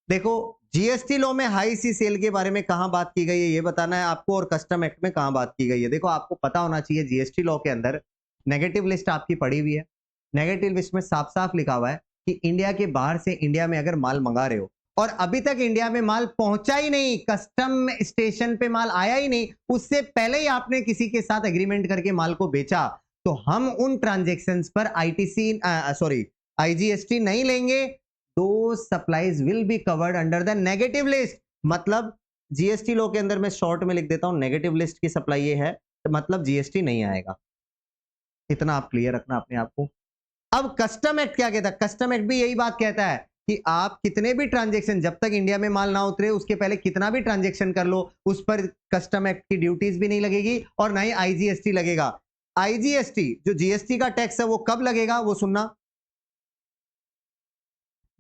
Speaker 1: देखो, GST law में high सी cell के बारे में कहां बात की गई है ये बताना है आपको, और कस्टम एक्ट में कहां बात की गई है। देखो, आपको पता होना चाहिए जीएसटी लॉ के अंदर नेगेटिव लिस्ट आपकी पड़ी हुई है। नेगेटिव लिस्ट में साफ साफ लिखा हुआ है कि इंडिया के बाहर से इंडिया में अगर माल मंगा रहे हो और अभी तक इंडिया में माल पहुंचा ही नहीं, कस्टम स्टेशन पे माल आया ही नहीं, उससे पहले ही आपने किसी के साथ एग्रीमेंट करके माल को बेचा, तो हम उन ट्रांजैक्शंस पर आईजीएसटी नहीं लेंगे। दो supplies will be covered under the negative list. मतलब जीएसटी लॉ के अंदर मैं शॉर्ट में लिख देता हूं, नेगेटिव लिस्ट की सप्लाई ये है, तो मतलब जीएसटी नहीं आएगा। इतना आप क्लियर रखना अपने आप को। अब कस्टम एक्ट क्या कहता है? कस्टम एक्ट भी यही बात कहता है कि आप कितने भी ट्रांजैक्शन, जब तक इंडिया में माल ना उतरे उसके पहले कितना भी ट्रांजैक्शन कर लो, उस पर कस्टम एक्ट की ड्यूटीज भी नहीं लगेगी और ना ही आईजीएसटी लगेगा। आईजीएसटी जो जीएसटी का टैक्स है वो कब लगेगा वो सुनना,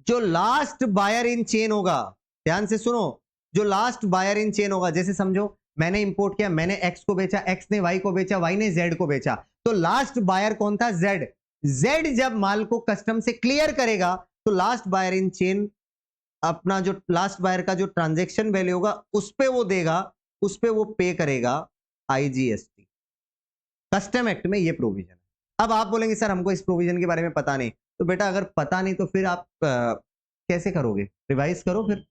Speaker 1: जो लास्ट बायर इन चेन होगा। ध्यान से सुनो, जो लास्ट बायर इन चेन होगा। जैसे समझो मैंने इंपोर्ट किया, मैंने एक्स को बेचा, एक्स ने वाई को बेचा, वाई ने जेड को बेचा, तो लास्ट बायर कौन था? जेड। जेड जब माल को कस्टम से क्लियर करेगा तो लास्ट बायर इन चेन अपना जो लास्ट बायर का जो ट्रांजैक्शन वैल्यू होगा उस पे वो देगा, उस पे वो पे करेगा आईजीएसटी। कस्टम एक्ट में ये प्रोविजन है। अब आप बोलेंगे सर हमको इस प्रोविजन के बारे में पता नहीं, तो बेटा अगर पता नहीं तो फिर आप कैसे करोगे? रिवाइज करो फिर।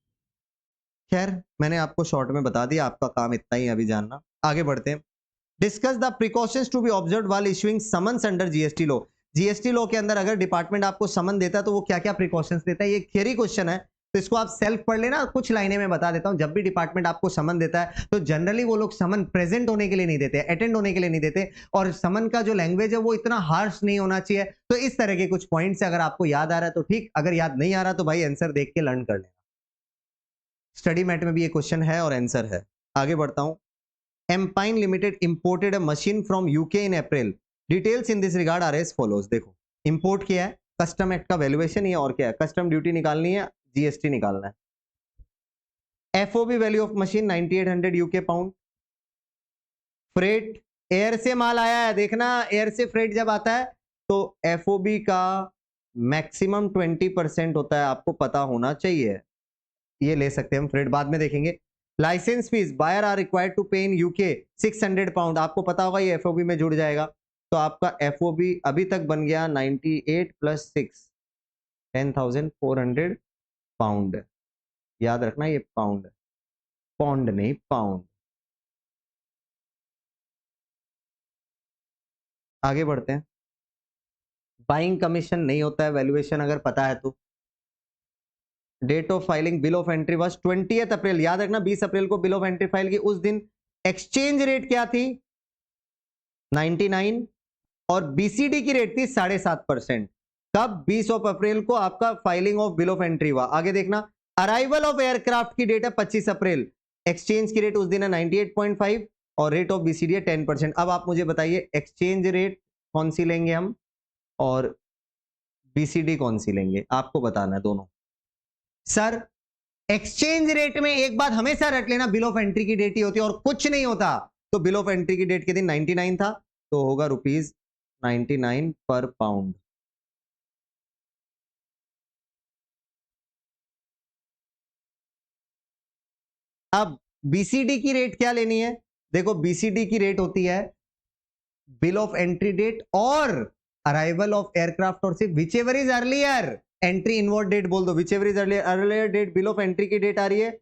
Speaker 1: खैर मैंने आपको शॉर्ट में बता दिया, आपका काम इतना ही अभी जानना। आगे बढ़ते हैं। Discuss the precautions to be observed while issuing summons under GST law. GST law के अंदर अगर डिपार्टमेंट आपको समन देता है तो वो क्या क्या प्रिकॉशंस देता है, ये थियरी क्वेश्चन है, तो इसको आप सेल्फ पढ़ लेना। कुछ लाइनें में बता देता हूं। जब भी डिपार्टमेंट आपको समन देता है तो जनरली वो लोग समन प्रेजेंट होने के लिए नहीं देते, अटेंड होने के लिए नहीं देते, और समन का जो लैंग्वेज है वो इतना हार्श नहीं होना चाहिए। तो इस तरह के कुछ पॉइंट्स अगर आपको याद आ रहा है तो ठीक, अगर याद नहीं आ रहा तो भाई आंसर देख के लर्न कर लेना। स्टडी मैट में भी ये क्वेश्चन है और आंसर है। आगे बढ़ता हूं। एम्पाइन limited imported a machine from UK in April. Details in this regard are as follows. देखो इंपोर्ट किया है, कस्टम एक्ट का वैल्यूएशन ये और क्या है, कस्टम ड्यूटी निकालनी है, जीएसटी निकालना है। FOB value of machine 9800 UK pound. Freight, air से माल आया है, देखना एयर से फ्रेट जब आता है तो एफओबी का मैक्सिमम 20% होता है, आपको पता होना चाहिए। ये ले सकते हैं हम, फ्रेट बाद में देखेंगे। Licence fees buyer are required to pay in UK 600 pound, आपको पता होगा ये एफओबी में जुड़ जाएगा। तो आपका एफओबी अभी तक बन गया 98 प्लस 6 10,400 पाउंड। याद रखना ये पाउंड, पौंड नहीं पाउंड। आगे बढ़ते हैं। बाइंग कमीशन नहीं होता है, वैल्यूएशन अगर पता है तो। Date of filing bill of entry was 20 April, याद रखना 20 अप्रैल को बिल ऑफ एंट्री फाइल की। उस दिन एक्सचेंज रेट क्या थी 99 और बीसीडी की रेट थी 7.5%। कब 20 ऑफ अप्रैल को आपका filing of bill of entry हुआ। आगे देखना अराइवल ऑफ एयरक्राफ्ट की डेट है 25 अप्रैल, एक्सचेंज की रेट उस दिन है 98.5 और रेट ऑफ बीसीडी है 10%। अब आप मुझे बताइए एक्सचेंज रेट कौन सी लेंगे हम और बीसीडी कौन सी लेंगे, आपको बताना है दोनों। सर एक्सचेंज रेट में एक बात हमेशा रट लेना, बिल ऑफ एंट्री की डेट ही होती है और कुछ नहीं होता। तो बिल ऑफ एंट्री की डेट के दिन 99 था तो होगा ₹99 पर पाउंड। अब बीसीडी की रेट क्या लेनी है, देखो बीसीडी की रेट होती है बिल ऑफ एंट्री डेट और अराइवल ऑफ एयरक्राफ्ट और सिर्फ whichever is earlier, entry inward date बोल दो, whichever is earlier, earlier date bill of entry की डेट आ रही है,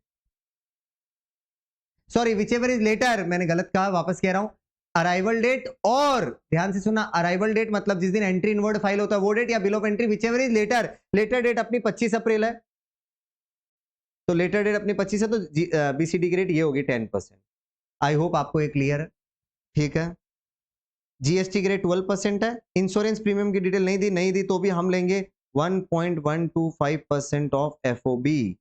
Speaker 1: sorry whichever is later, मैंने गलत कहा, वापस कह रहा हूं। अराइवल डेट और ध्यान से सुना, अराइवल डेट मतलब जिस दिन एंट्री इनवर्ड फाइल होता है वो डेट, या bill of entry whichever is later. Later date अपनी 25 अप्रैल है तो लेटर डेट अपनी 25 है तो बीसीडी की रेट ये होगी 10%। आई होप आपको ये क्लियर है, ठीक है। जीएसटी की रेट 12% है। इंश्योरेंस प्रीमियम की डिटेल नहीं दी तो भी हम लेंगे 1.125% ऑफ एफओबी।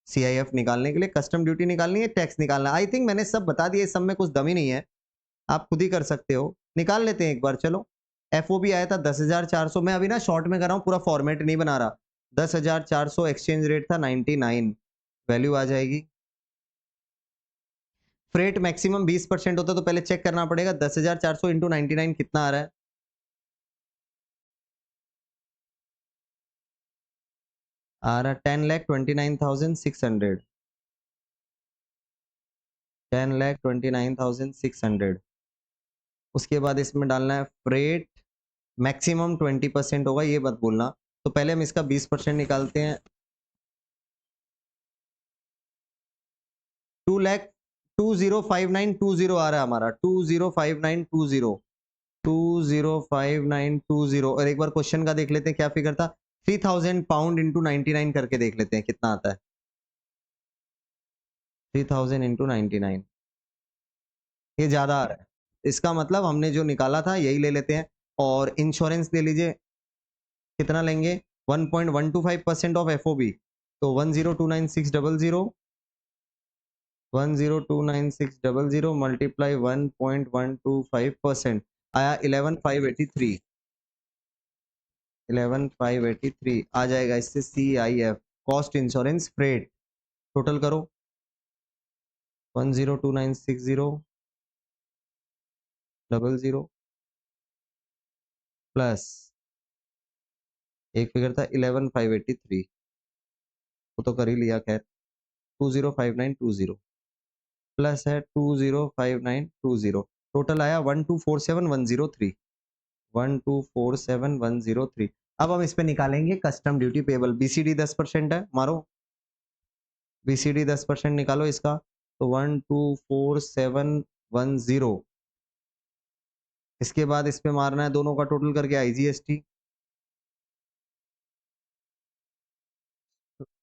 Speaker 1: सीआईएफ निकालने के लिए कस्टम ड्यूटी निकालनी है, टैक्स निकालना। आई थिंक मैंने सब बता दिया, इस सब में कुछ दम ही नहीं है, आप खुद ही कर सकते हो। निकाल लेते हैं एक बार, चलो। एफओबी आया था 10,400, मैं अभी ना शॉर्ट में कर रहा हूँ, पूरा फॉर्मेट नहीं बना रहा। 10,400 एक्सचेंज रेट था 99, वैल्यू आ जाएगी। फ्रेट मैक्सिमम 20% होता तो पहले चेक करना पड़ेगा 10,400 इंटू 99 कितना आ रहा है। आ रहा 10,29,600, 10,29,600। उसके बाद इसमें डालना है फ्रेट मैक्सिमम 20% होगा, ये मत भूलना। तो पहले हम इसका 20% निकालते हैं। 2,205920 आ रहा है हमारा, 205920, 205920। और एक बार क्वेश्चन का देख लेते हैं क्या फिगर था। 3,000 पाउंड इंटू 99 करके देख लेते हैं कितना आता है। 3,000 इंटू 99, ये ज्यादा आ रहा है, इसका मतलब हमने जो निकाला था यही ले लेते हैं। और इंश्योरेंस ले लीजिए, कितना लेंगे 1.125% ऑफ एफओबी, तो 1029600, 1029600 मल्टीप्लाई 1.125% आया 11,583, 11,583 आ जाएगा इससे। CIF cost insurance freight total करो 1029600 प्लस एक फिगर था 11,583, वो तो कर ही लिया, खैर 205920 प्लस है 205920, टोटल आया 1247103, 1247103। अब हम इस पे निकालेंगे कस्टम ड्यूटी पेबल। बीसीडी 10% है, मारो बीसीडी 10% निकालो इसका, तो 1247110। इसके बाद इस पे मारना है दोनों का टोटल करके आईजीएसटी,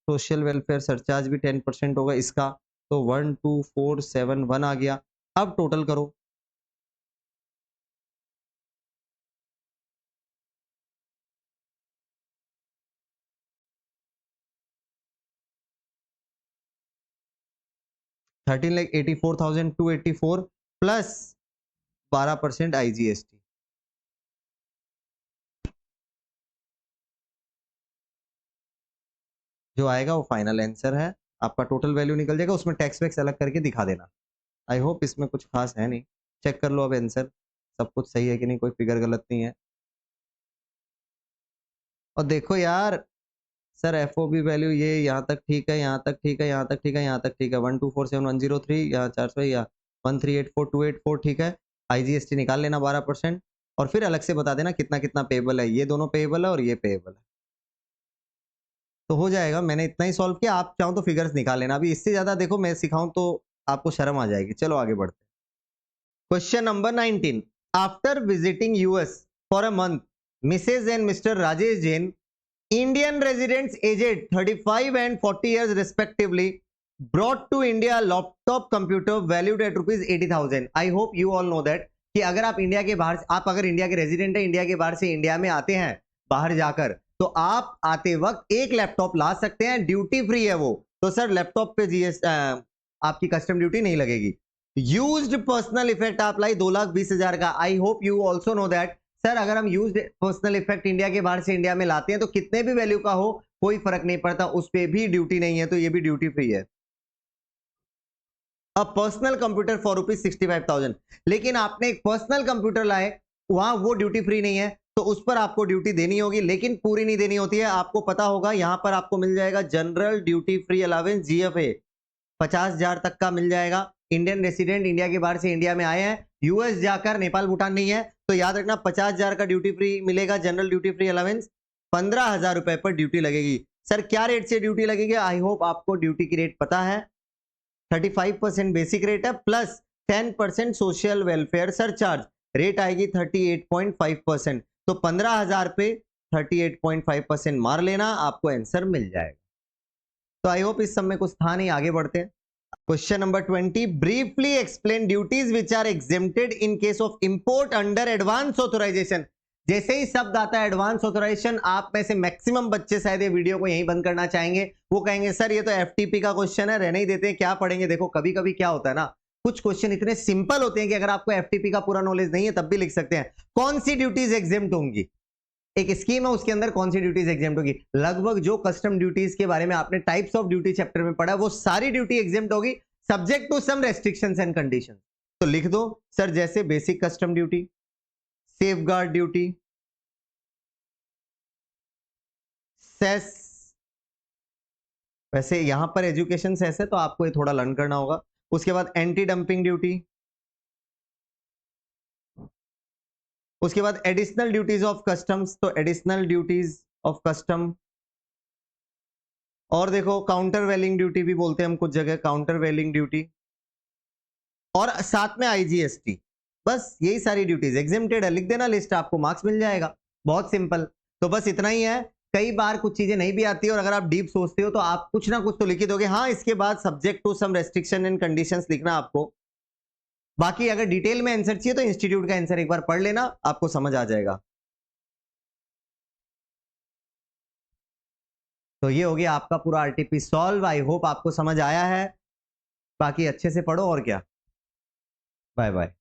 Speaker 1: सोशल वेलफेयर सरचार्ज भी 10% होगा इसका, तो 12471 आ गया। अब टोटल करो 13,84,284 प्लस 12% IGST। जो आएगा वो फाइनल आंसर है, आपका टोटल वैल्यू निकल जाएगा, उसमें टैक्स वैक्स अलग करके दिखा देना। आई होप इसमें कुछ खास है नहीं, चेक कर लो अब आंसर सब कुछ सही है कि नहीं, कोई फिगर गलत नहीं है। और देखो यार सर एफओबी वैल्यू ये यहाँ तक ठीक है, यहाँ तक ठीक है, यहाँ तक ठीक है, यहाँ तक ठीक है, 1247103 या 400 या 1384284 ठीक है। IGST निकाल लेना 12% और फिर अलग से बता देना कितना कितना पेबल है, ये दोनों पेबल है और ये पेबल है, तो हो जाएगा। मैंने इतना ही सॉल्व किया, आप चाहो तो फिगर्स निकाल लेना। अभी इससे ज्यादा देखो मैं सिखाऊं तो आपको शर्म आ जाएगी। चलो आगे बढ़ते। Question number 19, after visiting US for a month Mrs and Mr Rajesh Jain, Indian residents aged 35 and 40 years respectively, brought to India laptop computer valued at rupees 80,000. I hope you all know that कि अगर आप India के बाहर, आप अगर India के resident है, India के बाहर से इंडिया में आते हैं बाहर जाकर, तो आप आते वक्त एक लैपटॉप ला सकते हैं, ड्यूटी फ्री है वो। तो सर लैपटॉप पे आपकी कस्टम ड्यूटी नहीं लगेगी। यूज्ड पर्सनल इफेक्ट आप लाई 2,20,000 का। I hope you also know that sir अगर हम यूज्ड पर्सनल इफेक्ट इंडिया के बाहर से इंडिया में लाते हैं तो कितने भी वैल्यू का हो कोई फर्क नहीं पड़ता, उस पर भी ड्यूटी नहीं है, तो ये भी ड्यूटी फ्री है। अब पर्सनल कंप्यूटर फॉर ₹65,000, लेकिन आपने एक पर्सनल कंप्यूटर लाए, वहां वो ड्यूटी फ्री नहीं है, तो उस पर आपको ड्यूटी देनी होगी, लेकिन पूरी नहीं देनी होती है। आपको पता होगा यहां पर आपको मिल जाएगा general duty free allowance GFA 50,000 तक का मिल जाएगा। इंडियन रेसिडेंट इंडिया के बाहर से इंडिया में आए हैं, यूएस जाकर, नेपाल भूटान नहीं है, तो याद रखना 50,000 का ड्यूटी फ्री मिलेगा जनरल ड्यूटी फ्री अलावेंस। 15,000 रुपए पर ड्यूटी लगेगी। सर क्या रेट से ड्यूटी लगेगी? आई होप आपको ड्यूटी की रेट पता है। 35% बेसिक रेट है plus 10% social welfare surcharge, rate आएगी 38.5%। तो 15,000 पे 38.5% मार लेना, आपको आंसर मिल जाएगा। तो आई होप इस सब में कुछ था नहीं, आगे बढ़ते हैं। Question number 20, briefly explain duties which are exempted in case of import under advance authorisation. जैसे ही शब्द आता है एडवांस ऑथराइजेशन, आप में से मैक्सिमम बच्चे शायद ये वीडियो को यहीं बंद करना चाहेंगे। वो कहेंगे सर ये तो FTP का क्वेश्चन है, रहने ही देते हैं, क्या पढ़ेंगे। देखो कभी कभी क्या होता है ना, कुछ क्वेश्चन इतने सिंपल होते हैं कि अगर आपको FTP का पूरा नॉलेज नहीं है तब भी लिख सकते हैं। कौन सी ड्यूटीज एग्जेम्प्ट होंगी, एक स्कीम है उसके अंदर कौन सी ड्यूटीज एग्जेम्प्ट होगी। लगभग जो कस्टम ड्यूटीज के बारे में आपने टाइप्स ऑफ ड्यूटी चैप्टर में पढ़ा, वो सारी ड्यूटी एग्जेम्प्ट होगी subject to some restrictions and conditions. तो लिख दो सर, जैसे basic custom duty, safeguard duty, cess, वैसे यहां पर एजुकेशन सेस है तो आपको ये थोड़ा लर्न करना होगा। उसके बाद एंटी डंपिंग ड्यूटी, उसके बाद एडिशनल ड्यूटीज ऑफ कस्टम्स, तो एडिशनल ड्यूटीज ऑफ कस्टम, और देखो काउंटर वेलिंग ड्यूटी भी बोलते हैं हम कुछ जगह, काउंटर वेलिंग ड्यूटी, और साथ में IGST। बस यही सारी ड्यूटीज एग्जेम्प्टेड है, लिख देना लिस्ट, आपको मार्क्स मिल जाएगा। बहुत सिंपल, तो बस इतना ही है। कई बार कुछ चीजें नहीं भी आती है और अगर आप डीप सोचते हो तो आप कुछ ना कुछ तो लिख ही दोगे। हाँ, इसके बाद subject to some restriction and conditions लिखना आपको। बाकी अगर डिटेल में आंसर चाहिए तो इंस्टीट्यूट का आंसर एक बार पढ़ लेना, आपको समझ आ जाएगा। तो ये हो गया आपका पूरा RTP सॉल्व। आई होप आपको समझ आया है। बाकी अच्छे से पढ़ो और क्या। Bye bye.